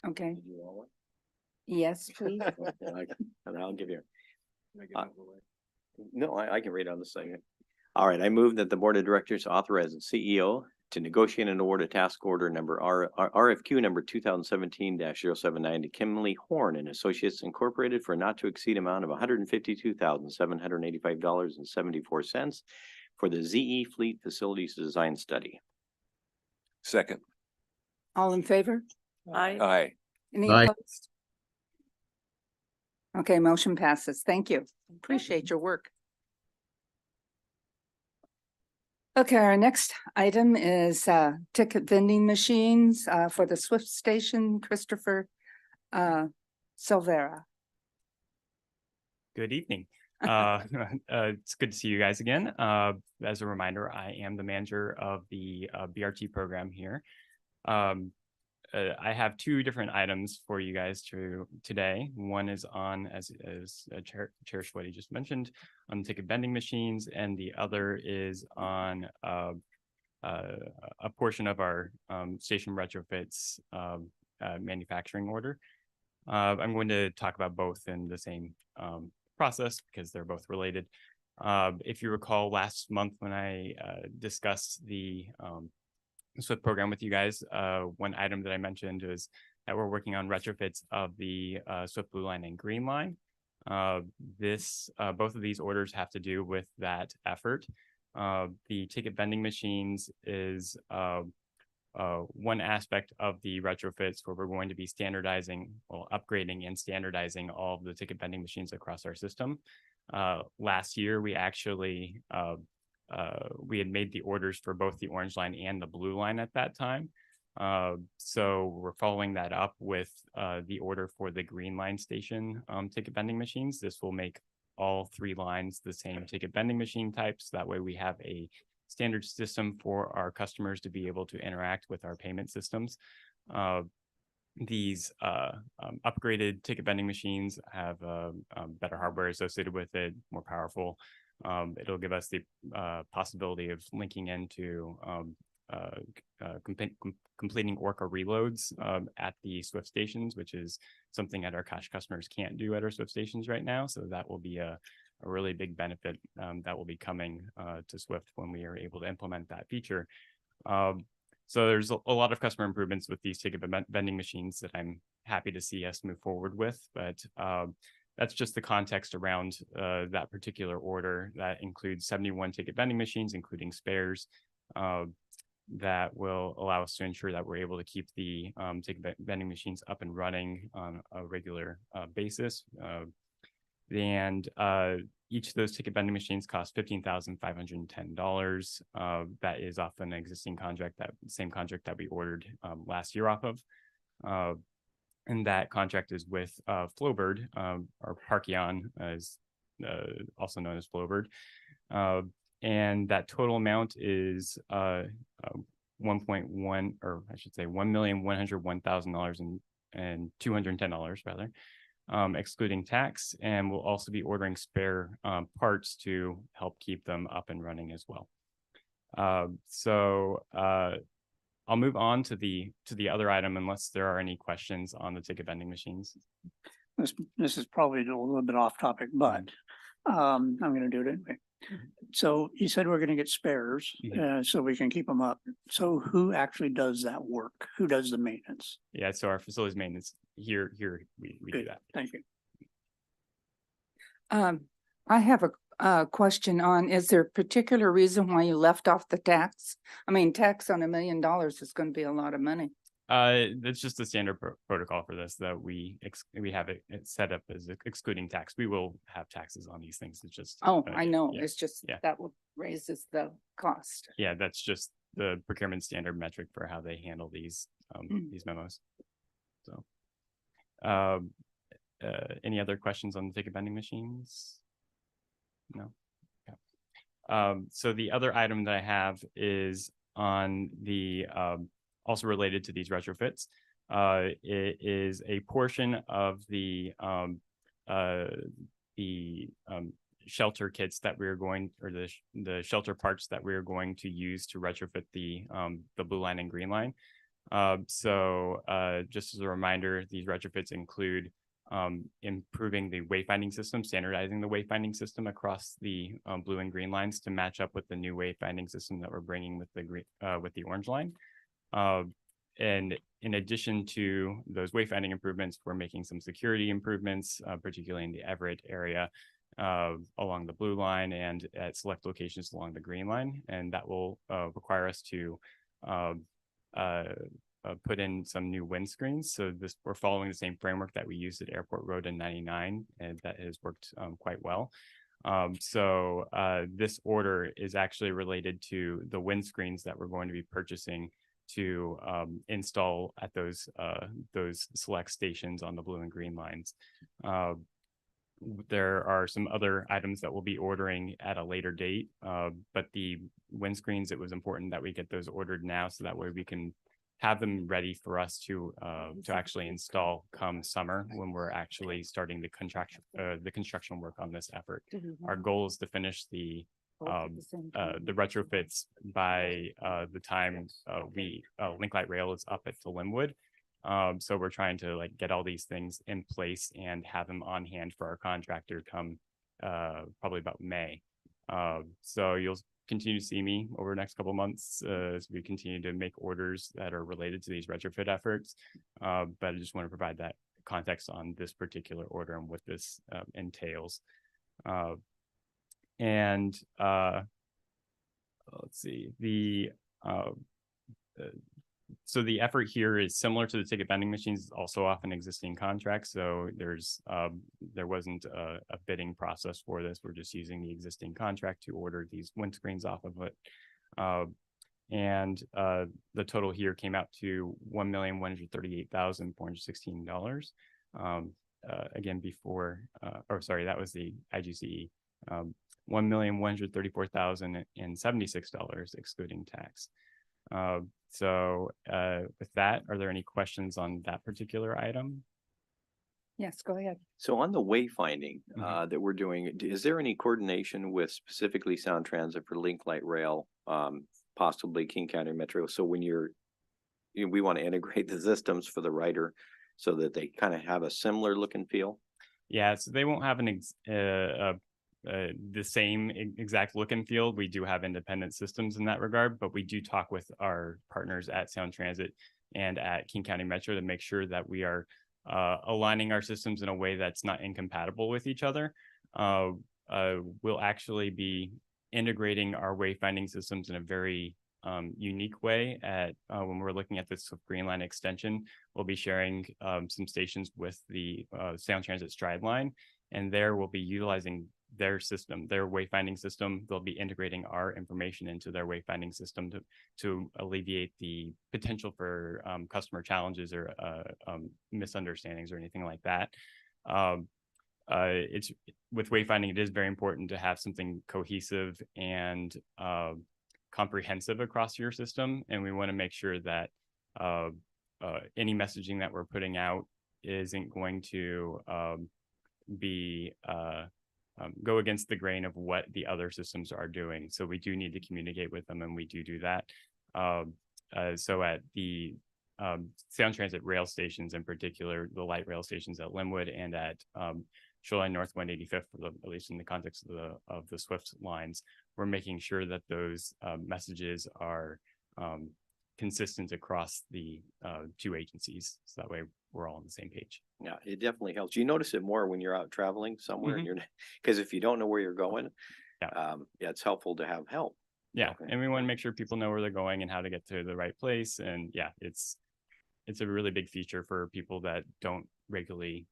Okay, Did you want one? yes, please. And I'll give you. No, I can read on the second. All right, I move that the Board of Directors authorize the CEO to negotiate and award a task order number RFQ number 2017-079 to Kimley Horn and Associates Incorporated for a not to exceed amount of $152,785.74 for the ZE Fleet Facilities Design Study. Second. All in favor? Aye. Any Aye. opposed? Okay, motion passes. Thank you. Appreciate your work. Okay, our next item is ticket vending machines for the Swift Station. Christopher Silvera. Good evening. It's good to see you guys again. As a reminder, I am the manager of the BRT program here. I have 2 different items for you guys today. One is on, as Chair Schwede just mentioned, on ticket vending machines, and the other is on a portion of our station retrofits manufacturing order. I'm going to talk about both in the same process because they're both related. If you recall last month when I discussed the SWIFT program with you guys, one item that I mentioned is that we're working on retrofits of the SWIFT Blue Line and Green Line. Both of these orders have to do with that effort. The ticket vending machines is one aspect of the retrofits where we're going to be upgrading and standardizing all of the ticket vending machines across our system. Last year, we actually we had made the orders for both the orange line and the blue line at that time. So we're following that up with the order for the green line station ticket vending machines. This will make all 3 lines the same ticket vending machine types. That way we have a standard system for our customers to be able to interact with our payment systems. These upgraded ticket vending machines have better hardware associated with it, more powerful. It'll give us the possibility of linking into completing Orca reloads at the Swift stations, which is something that our cash customers can't do at our Swift stations right now. So that will be a really big benefit that will be coming to Swift when we are able to implement that feature. So there's a lot of customer improvements with these ticket vending machines that I'm happy to see us move forward with, but that's just the context around that particular order. That includes 71 ticket vending machines, including spares, that will allow us to ensure that we're able to keep the ticket vending machines up and running on a regular basis. And each of those ticket vending machines cost $15,510. That is off an existing contract, that same contract that we ordered last year off of. And that contract is with Flowbird, or Parkion, as also known as Flowbird. And that total amount is $1,101,210 rather, excluding tax, and we'll also be ordering spare parts to help keep them up and running as well. I'll move on to the other item unless there are any questions on the ticket vending machines. This is probably a little bit off topic, but I'm going to do it anyway. So you said we're gonna get spares, so we can keep them up. So who actually does that work? Who does the maintenance? Yeah, so our facilities maintenance here, we do Good, that. thank you. I have a question on, is there a particular reason why you left off the tax? I mean, tax on $1 million is going to be a lot of money. It's just the standard protocol for this that we have it set up as excluding tax. We will have taxes on these things. It's just. Oh, I know. Yeah, It's just yeah. that raises the cost. Yeah, that's just the procurement standard metric for how they handle these memos. So, any other questions on the ticket vending machines? No. Okay. So the other item that I have is on the also related to these retrofits. It is a portion of the shelter kits that we're going, or the shelter parts that we're going to use to retrofit the blue line and green line. So just as a reminder, these retrofits include improving the wayfinding system, standardizing the wayfinding system across the blue and green lines to match up with the new wayfinding system that we're bringing with the green with the orange line. And in addition to those wayfinding improvements, we're making some security improvements, particularly in the Everett area, along the blue line and at select locations along the green line. And that will require us to put in some new windscreens. So we're following the same framework that we used at Airport Road in 99, and that has worked quite well. So this order is actually related to the windscreens that we're going to be purchasing to install at those select stations on the blue and green lines. There are some other items that we'll be ordering at a later date, but the windscreens, it was important that we get those ordered now so that way we can have them ready for us to actually install come summer when we're actually starting the construction work on this effort. Our goal is to finish the retrofits by the time Link Light Rail is up at Linwood. So we're trying to get all these things in place and have them on hand for our contractor come probably about May. So you'll continue to see me over the next couple of months as we continue to make orders that are related to these retrofit efforts. But I just want to provide that context on this particular order and what this entails. Let's see, so the effort here is similar to the ticket vending machines, it's also off an existing contract. So there wasn't a bidding process for this. We're just using the existing contract to order these windscreens off of it. The total here came out to $1,138,416. Again, before, that was the IGCE. $1,134,076 excluding tax. So with that, are there any questions on that particular item? Yes, go ahead. So on the wayfinding that we're doing, is there any coordination with specifically Sound Transit for Link Light Rail, possibly King County Metro? So when we want to integrate the systems for the rider so that they kind of have a similar look and feel? Yeah, so they won't have the same exact look and feel. We do have independent systems in that regard, but we do talk with our partners at Sound Transit and at King County Metro to make sure that we are aligning our systems in a way that's not incompatible with each other. We'll actually be integrating our wayfinding systems in a very unique way at when we're looking at this Green Line extension. We'll be sharing some stations with the Sound Transit Stride Line, and there we'll be utilizing their system, their wayfinding system. They'll be integrating our information into their wayfinding system to alleviate the potential for customer challenges or misunderstandings or anything like that. It's with wayfinding, it is very important to have something cohesive and comprehensive across your system, and we want to make sure that any messaging that we're putting out isn't going to go against the grain of what the other systems are doing. So we do need to communicate with them, and we do that. So at the Sound Transit rail stations, in particular, the light rail stations at Linwood and at Shoreline North 185th, at least in the context of the Swift lines, we're making sure that those messages are consistent across the two agencies. So that way we're all on the same page. Yeah, it definitely helps. You notice it more when you're out traveling somewhere and you're, because if you don't know where you're going, yeah, it's helpful to have help. Yeah, and we want to make sure people know where they're going and how to get to the right place. And yeah, it's a really big feature for people that don't regularly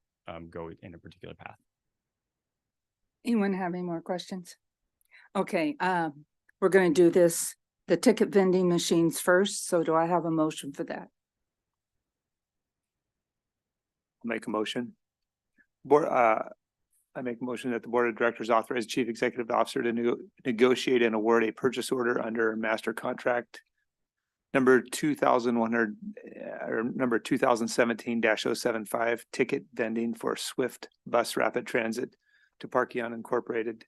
go in a particular path. Anyone have any more questions? Okay, we're going to do the ticket vending machines first. So do I have a motion for that? Make a motion. I make a motion that the board of directors authorize chief executive officer to negotiate and award a purchase order under master contract number 2100 or number 2017-075 ticket vending for Swift Bus Rapid Transit to Parkeon Incorporated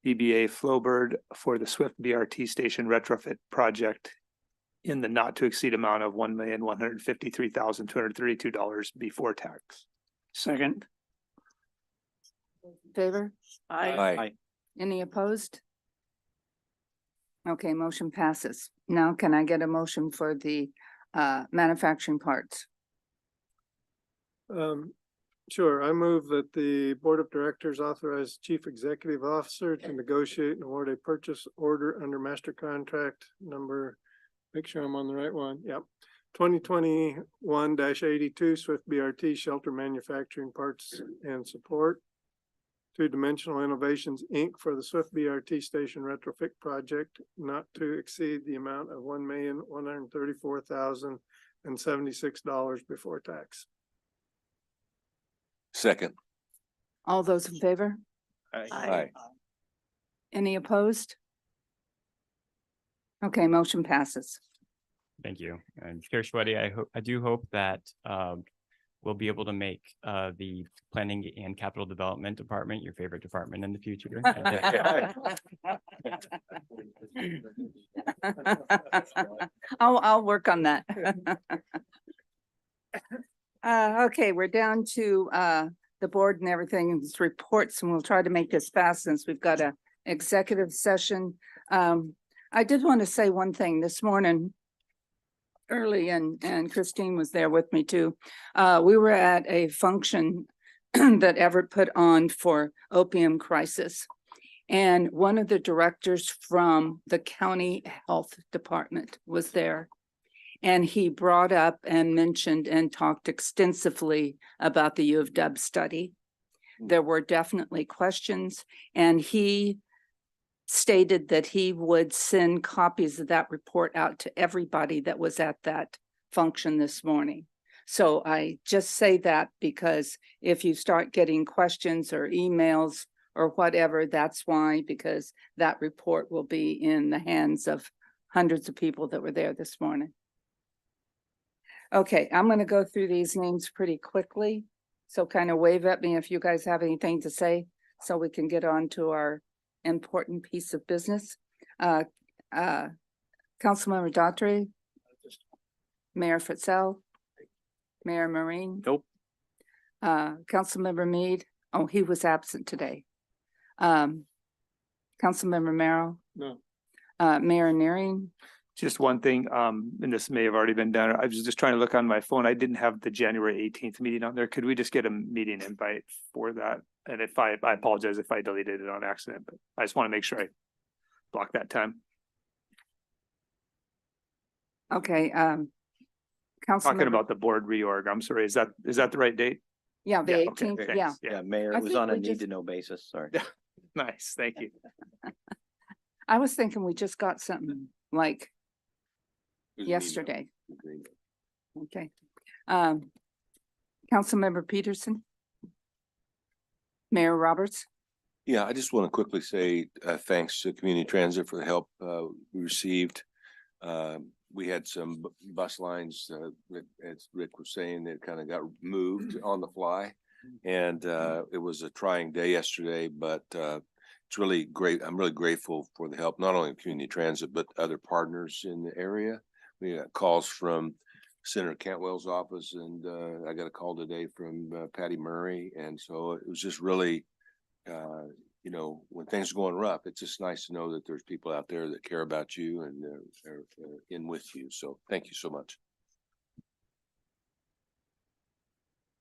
DBA Flowbird for the Swift BRT station retrofit project in the not to exceed amount of $1,153,232 before tax. Second. Favor? Aye. Any opposed? Okay, motion passes. Now can I get a motion for the manufacturing parts? Sure. I move that the Board of Directors authorize Chief Executive Officer to negotiate and award a purchase order under master contract number, make sure I'm on the right one. Yep. 2021-82 Swift BRT Shelter Manufacturing Parts and Support. Two Dimensional Innovations, Inc. for the Swift BRT Station Retrofit Project, not to exceed the amount of $1,134,076 before tax. Second. All those in favor? Aye. Any opposed? Okay, motion passes. Thank you. And Chair Schweddy, I do hope that we'll be able to make the planning and capital development department your favorite department in the future. I'll work on that. Okay, we're down to the board and everything and its reports, and we'll try to make this fast since we've got a executive session. I did want to say one thing this morning early, and Christine was there with me too. We were at a function that Everett put on for opium crisis. And one of the directors from the county health department was there. And he brought up and mentioned and talked extensively about the U of W study. There were definitely questions, and he stated that he would send copies of that report out to everybody that was at that function this morning. So I just say that because if you start getting questions or emails or whatever, that's why, because that report will be in the hands of hundreds of people that were there this morning. Okay, I'm going to go through these names pretty quickly. So kind of wave at me if you guys have anything to say so we can get on to our important piece of business. Councilmember Daughtry, Mayor Fitzel, Mayor Marine. Nope. Councilmember Mead. Oh, he was absent today. Councilmember Merrill. No. Mayor Nearing. Just one thing, and this may have already been done. I was just trying to look on my phone. I didn't have the January 18th meeting on there. Could we just get a meeting invite for that? And if I apologize if I deleted it on accident, but I just want to make sure I block that time. Okay, Talking about the board reorg. I'm sorry. Is that the right date? Yeah, the Yeah, okay, 18th, thanks. yeah. Yeah, Mayor, I it was think on a we need just- to know basis. Sorry. Nice, thank you. I was thinking we just got something like There's an email. yesterday. Okay. Councilmember Peterson. Mayor Roberts. Yeah, I just want to quickly say thanks to Community Transit for the help we received. We had some bus lines that, as Rick was saying, that kind of got moved on the fly. And it was a trying day yesterday, but it's really great. I'm really grateful for the help, not only of Community Transit, but other partners in the area. We got calls from Senator Cantwell's office, and I got a call today from Patty Murray, and so it was just really, you know, when things are going rough, it's just nice to know that there's people out there that care about you and they're in with you. So thank you so much.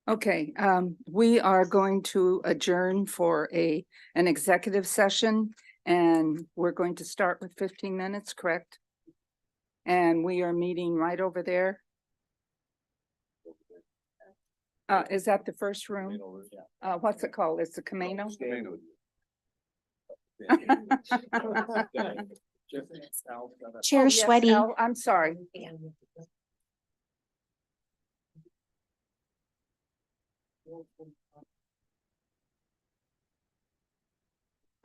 Okay, we are going to adjourn for an executive session, and we're going to start with 15 minutes, correct? And we are meeting right over there. Is that the first room? What's it called? It's the Camino? Chair Oh, yes, Schweddy. Al, I'm sorry.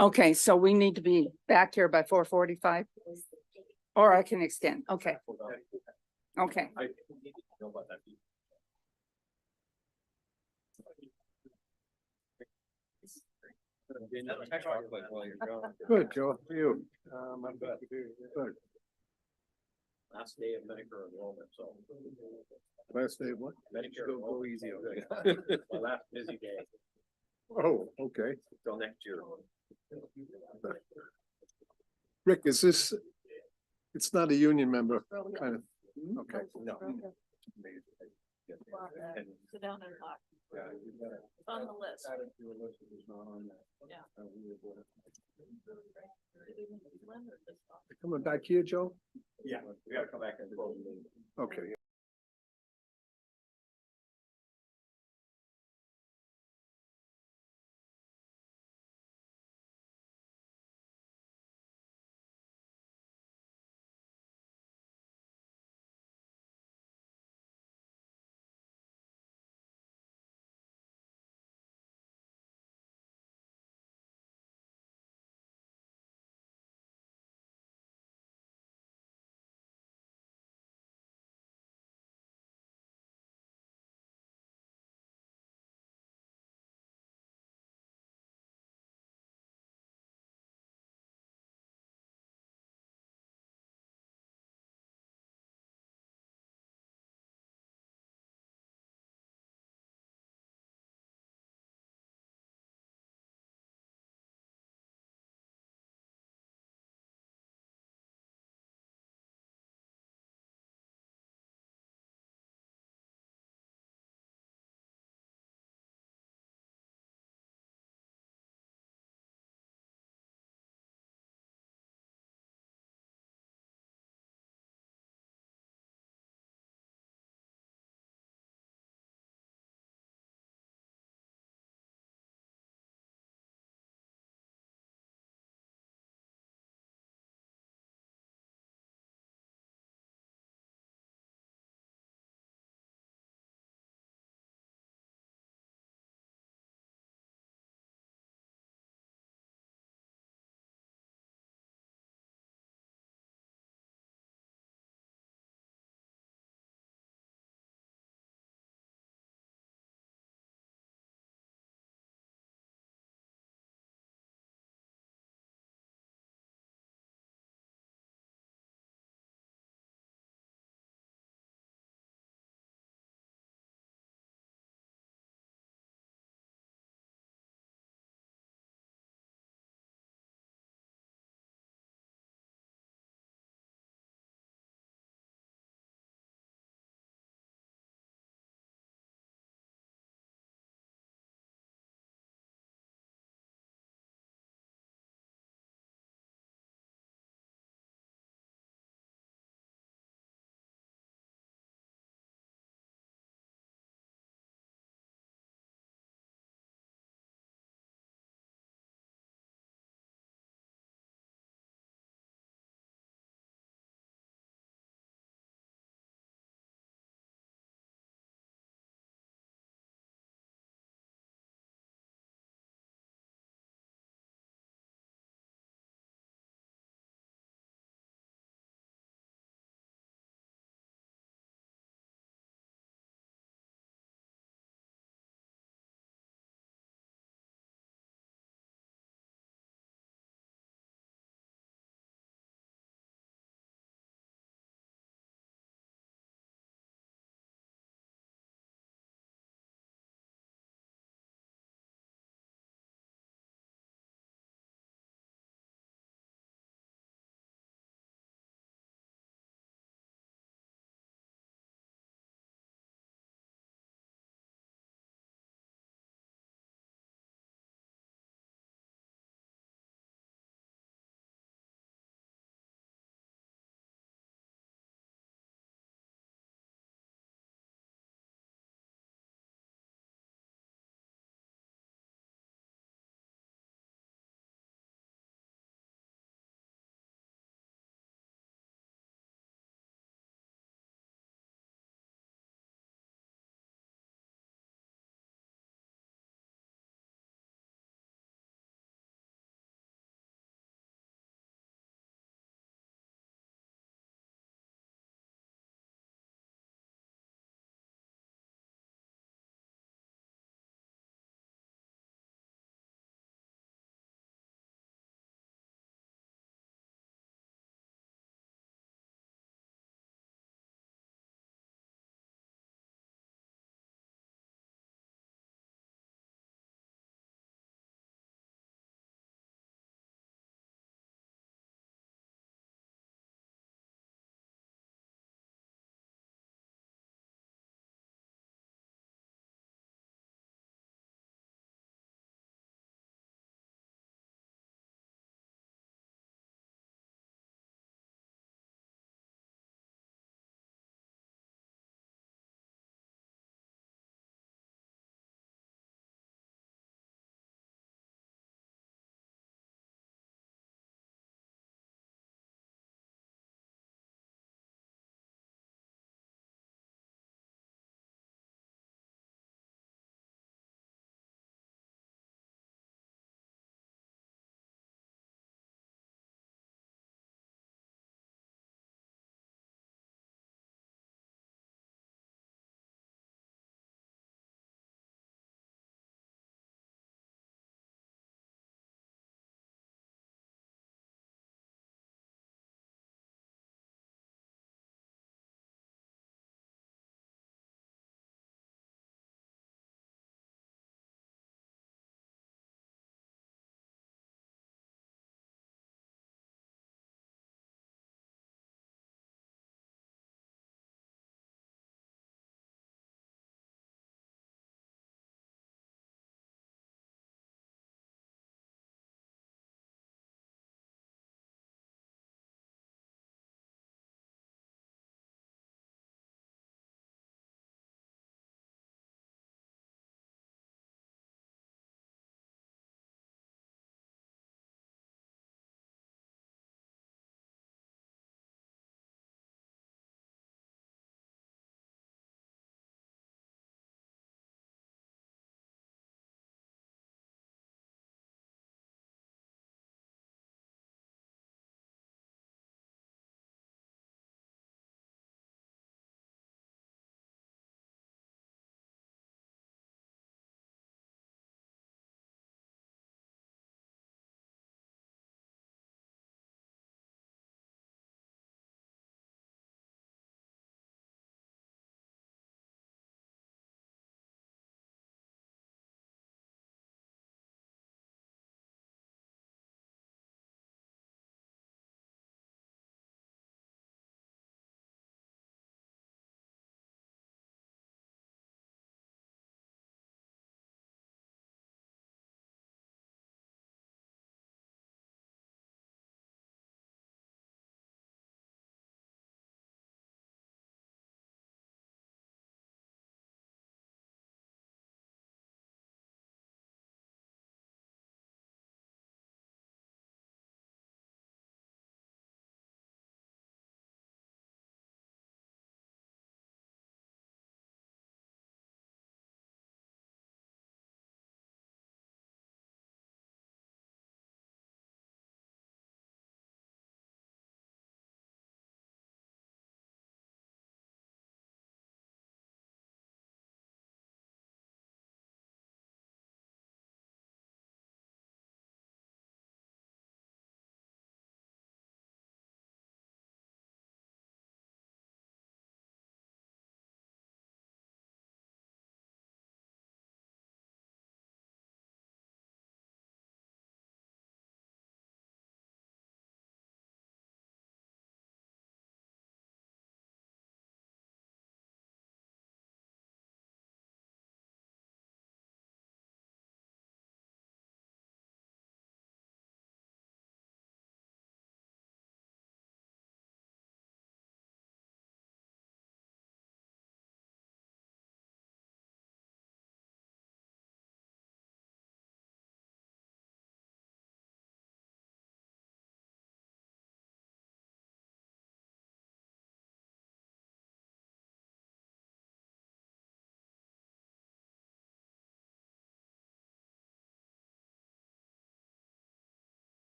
Okay, so we need to be back here by 4:45, or I can extend. Okay. Okay. Good, Joe. You. I'm good. Good. Last day of Medicare enrollment, so. Last day of what? Medicare. Go easy, okay. My last busy day Oh, okay. till next year. Rick, is this, it's not a union member, kind of, okay. No. Sit down and talk. It's on the list. Coming back here, Joe? Yeah, we gotta come back and close the meeting. Okay.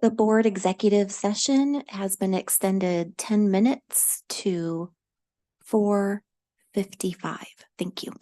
The board executive session has been extended 10 minutes to 4:55. Thank you.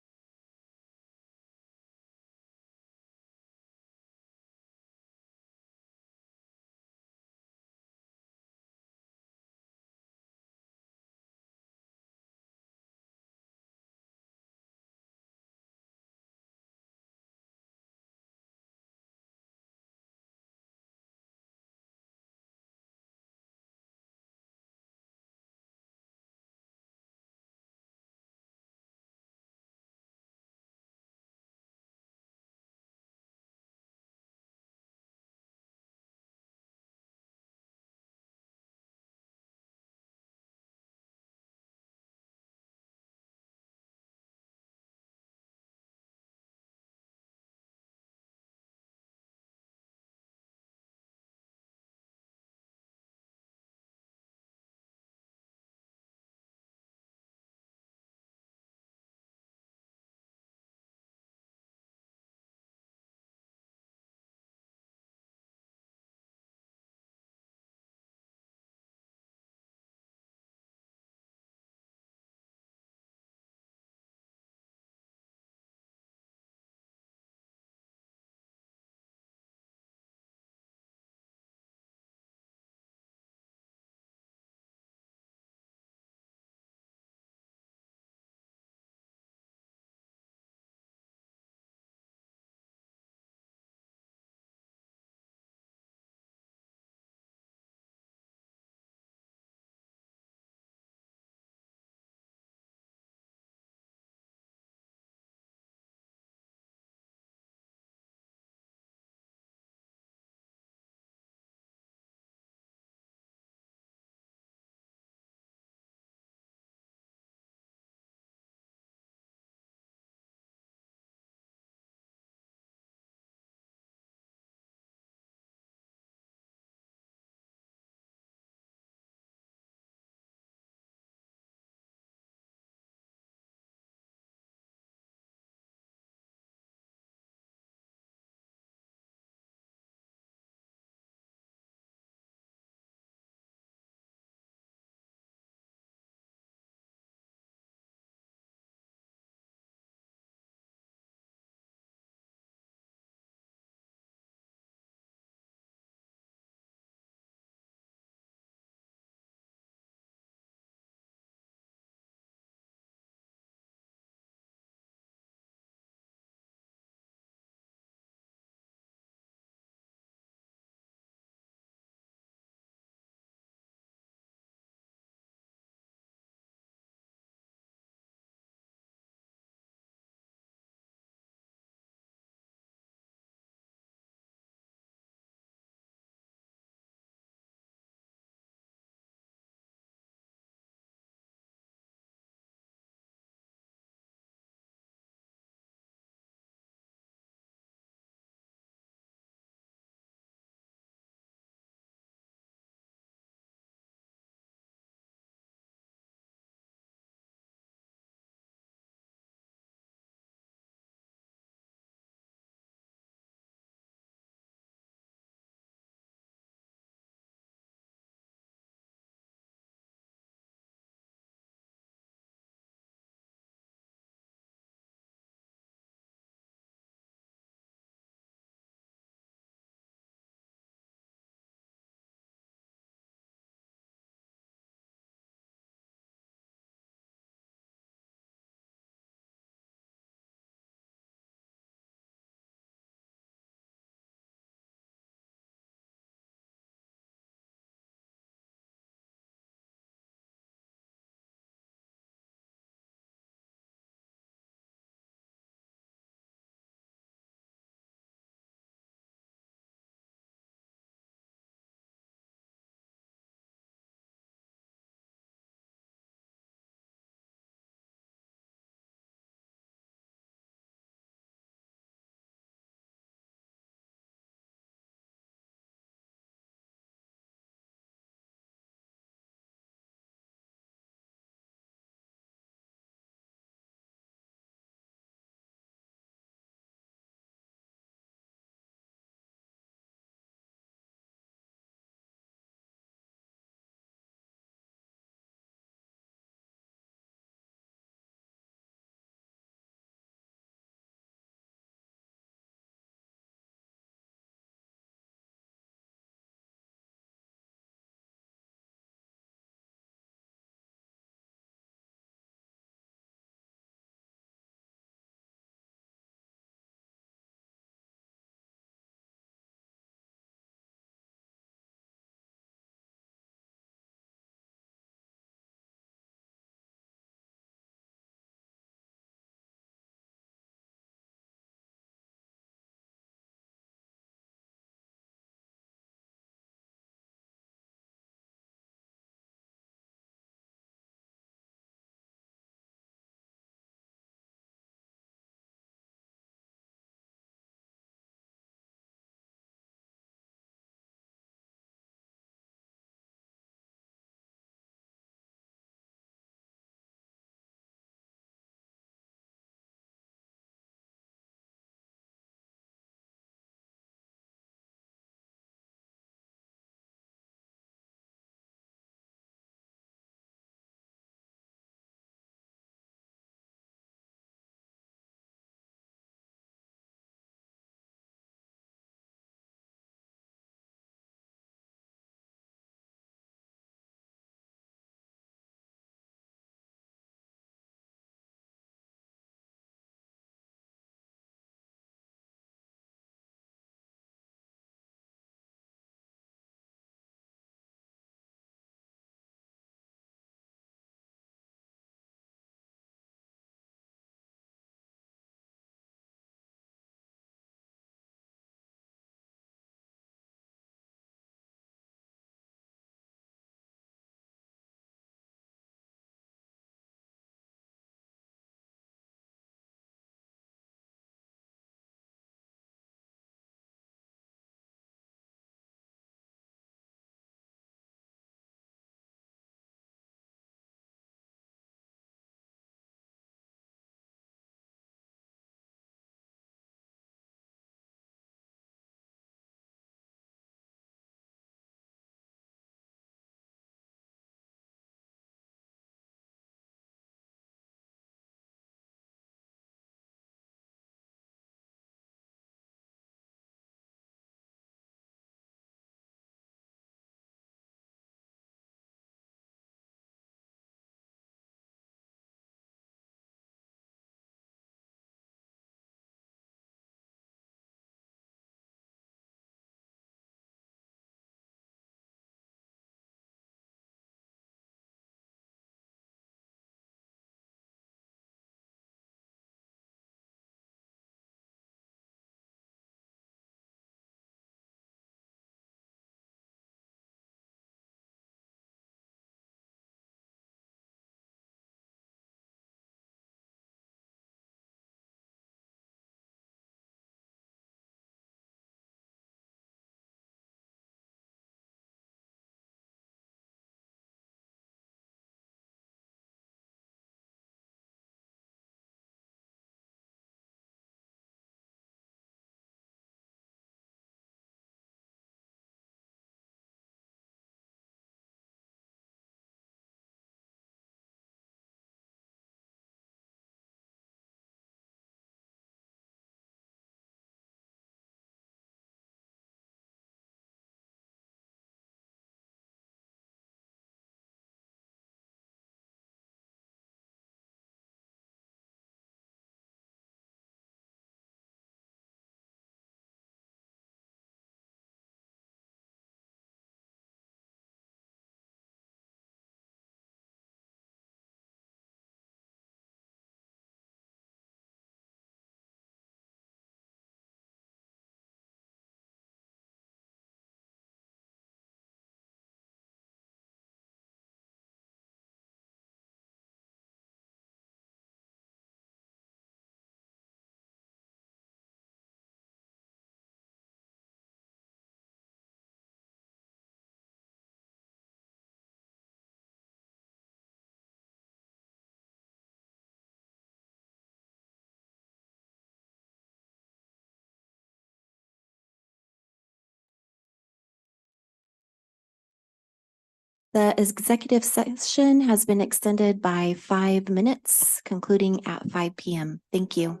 The executive session has been extended by 5 minutes, concluding at 5 p.m. Thank you.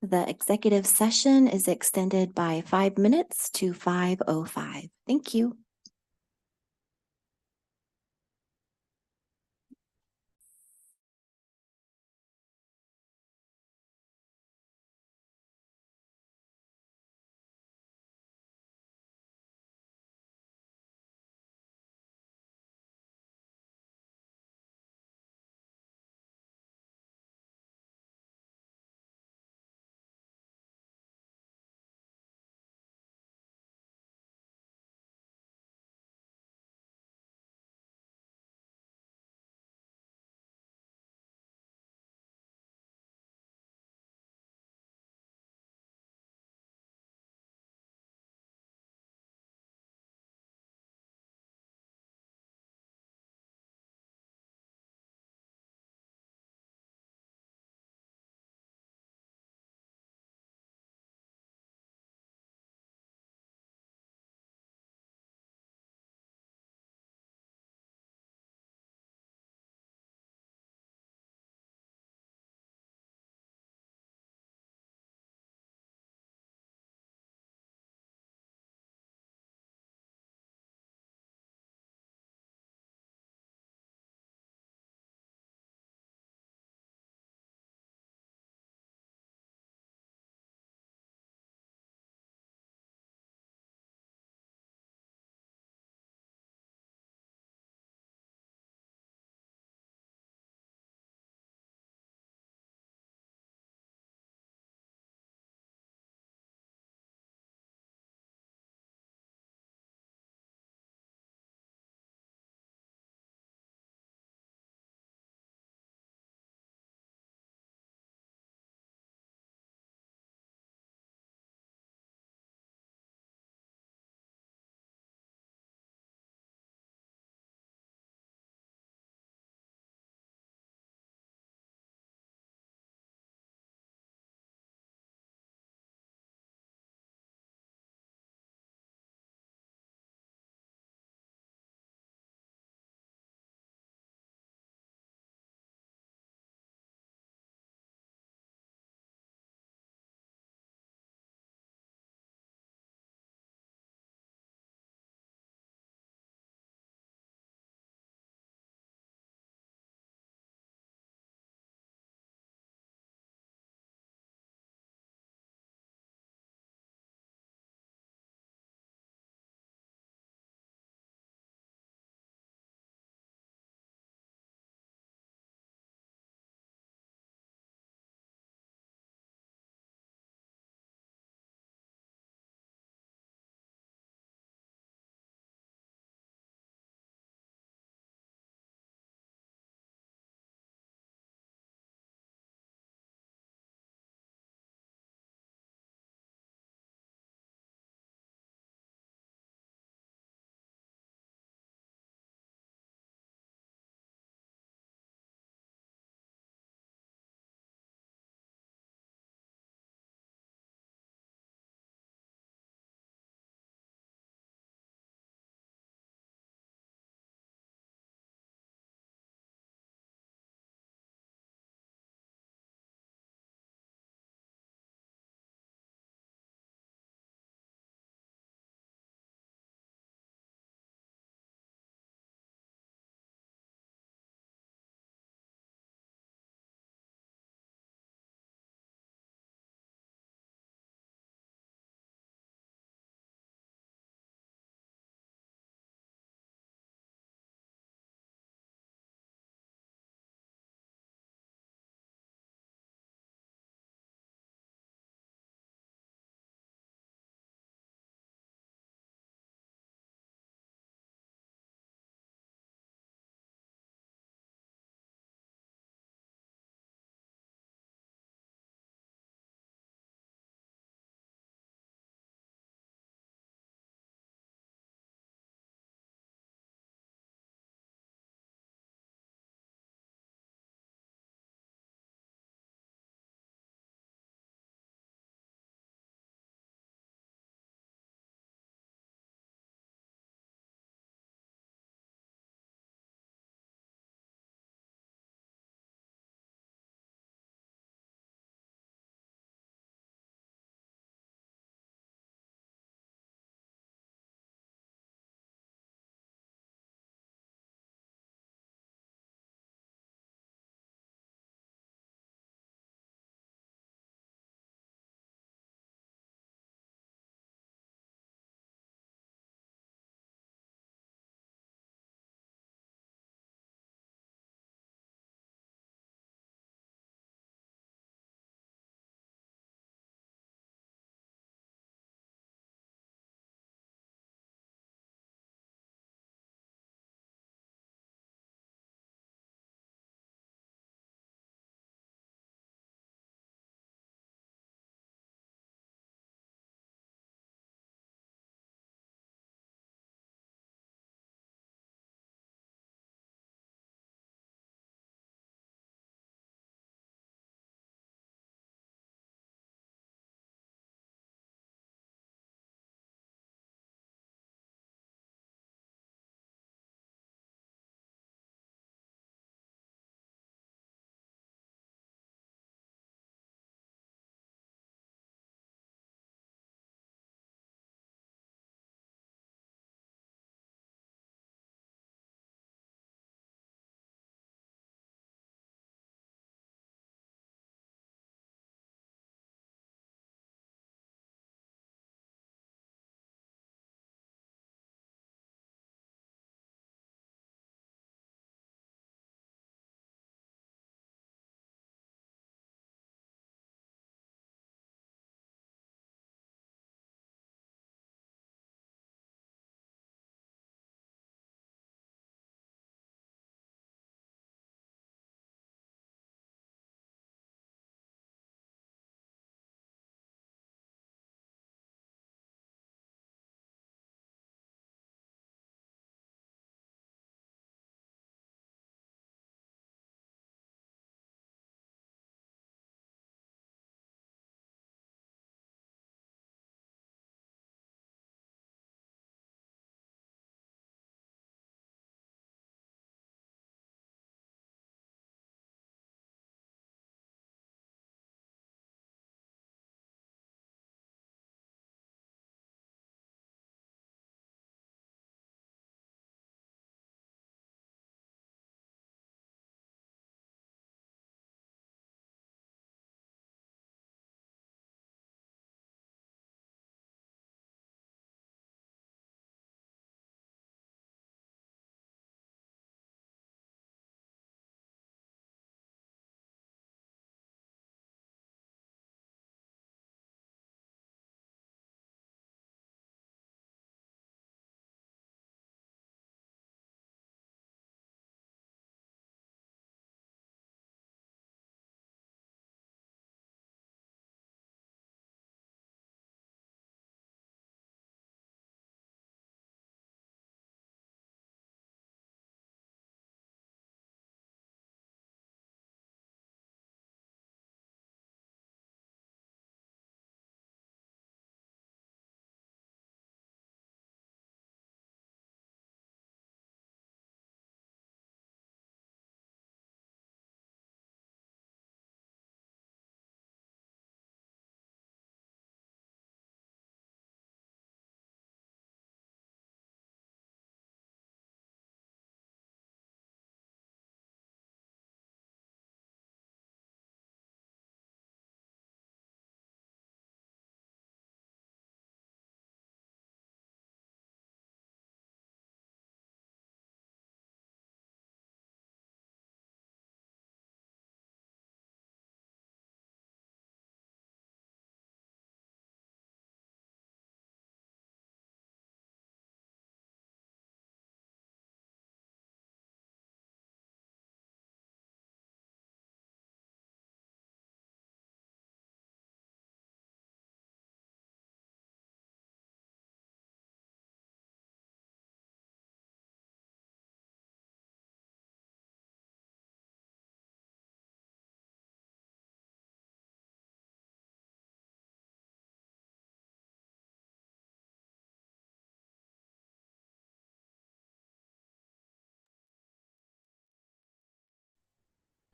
The executive session is extended by 5 minutes to 5:05. Thank you.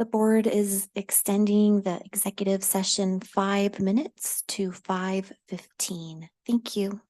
The board is extending the executive session 5 minutes to 5:15. Thank you.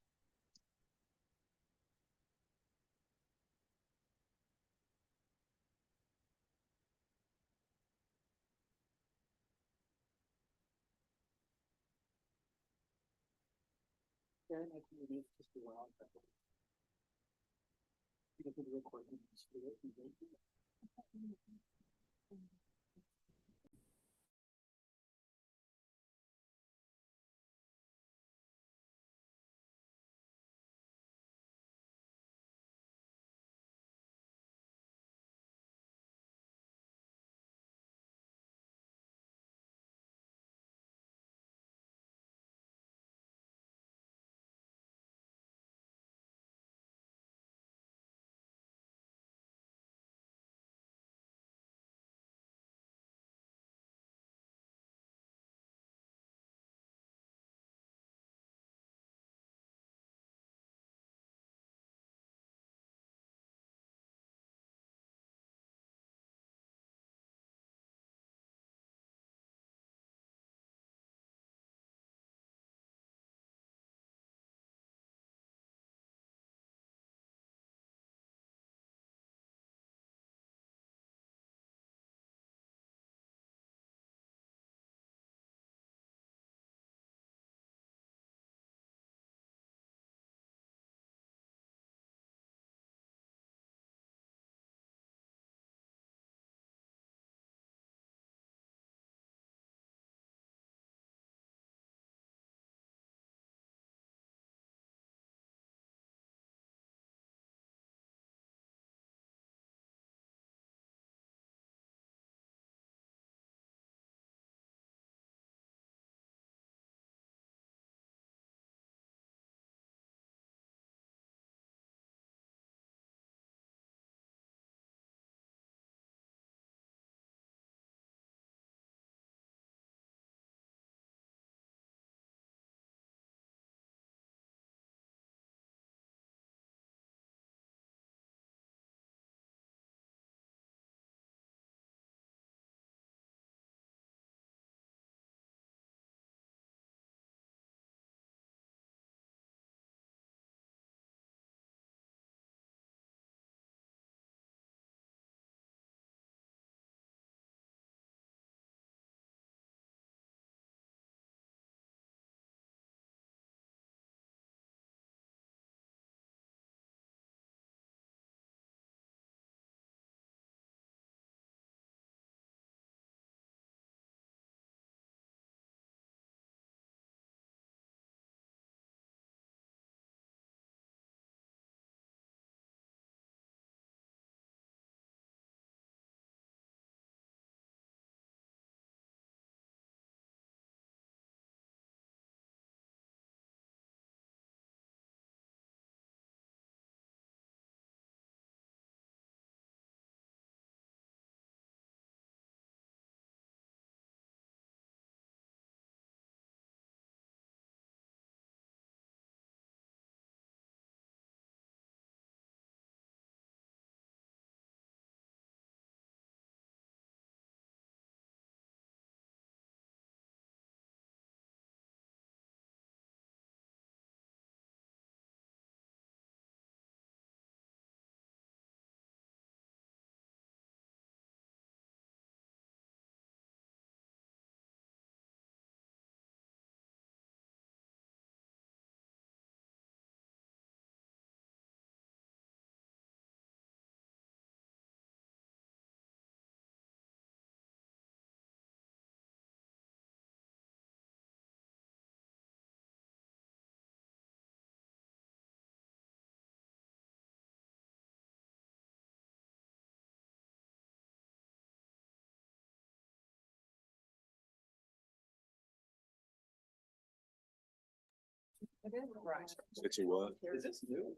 It's a what? Is this new?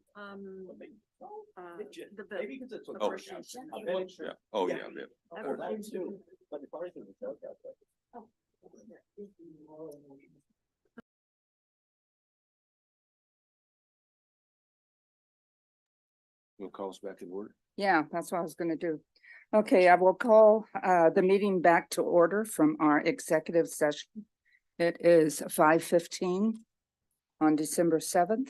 The bill. Oh, yeah. Oh, yeah, yeah. Will call us back in order? Yeah, that's what I was gonna do. Okay, I will call the meeting back to order from our executive session. It is 5:15 on December 7th.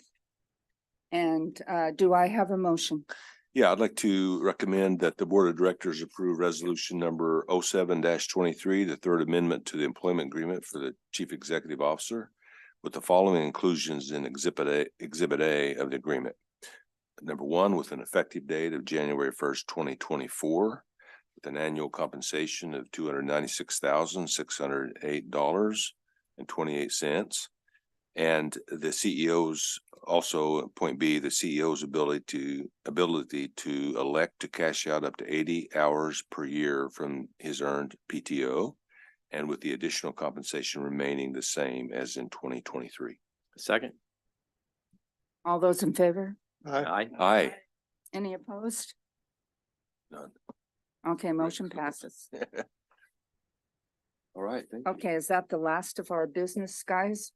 And do I have a motion? Yeah, I'd like to recommend that the Board of Directors approve resolution number 07-23, the third amendment to the employment agreement for the Chief Executive Officer, with the following inclusions in Exhibit A of the agreement. Number one, with an effective date of January 1st, 2024, with an annual compensation of $296,608.28. And the CEO's also, point B, the CEO's ability to elect to cash out up to 80 hours per year from his earned PTO, and with the additional compensation remaining the same as in 2023. Second. All those in favor? Aye. Aye. Any opposed? None. Okay, motion passes. All right. Thank you. Okay, is that the last of our business, guys?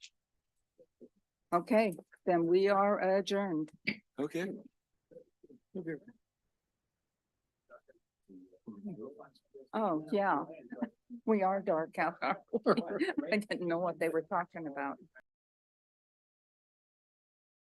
Okay, then we are adjourned. Okay. Oh, yeah. We are dark out. I didn't know what they were talking about.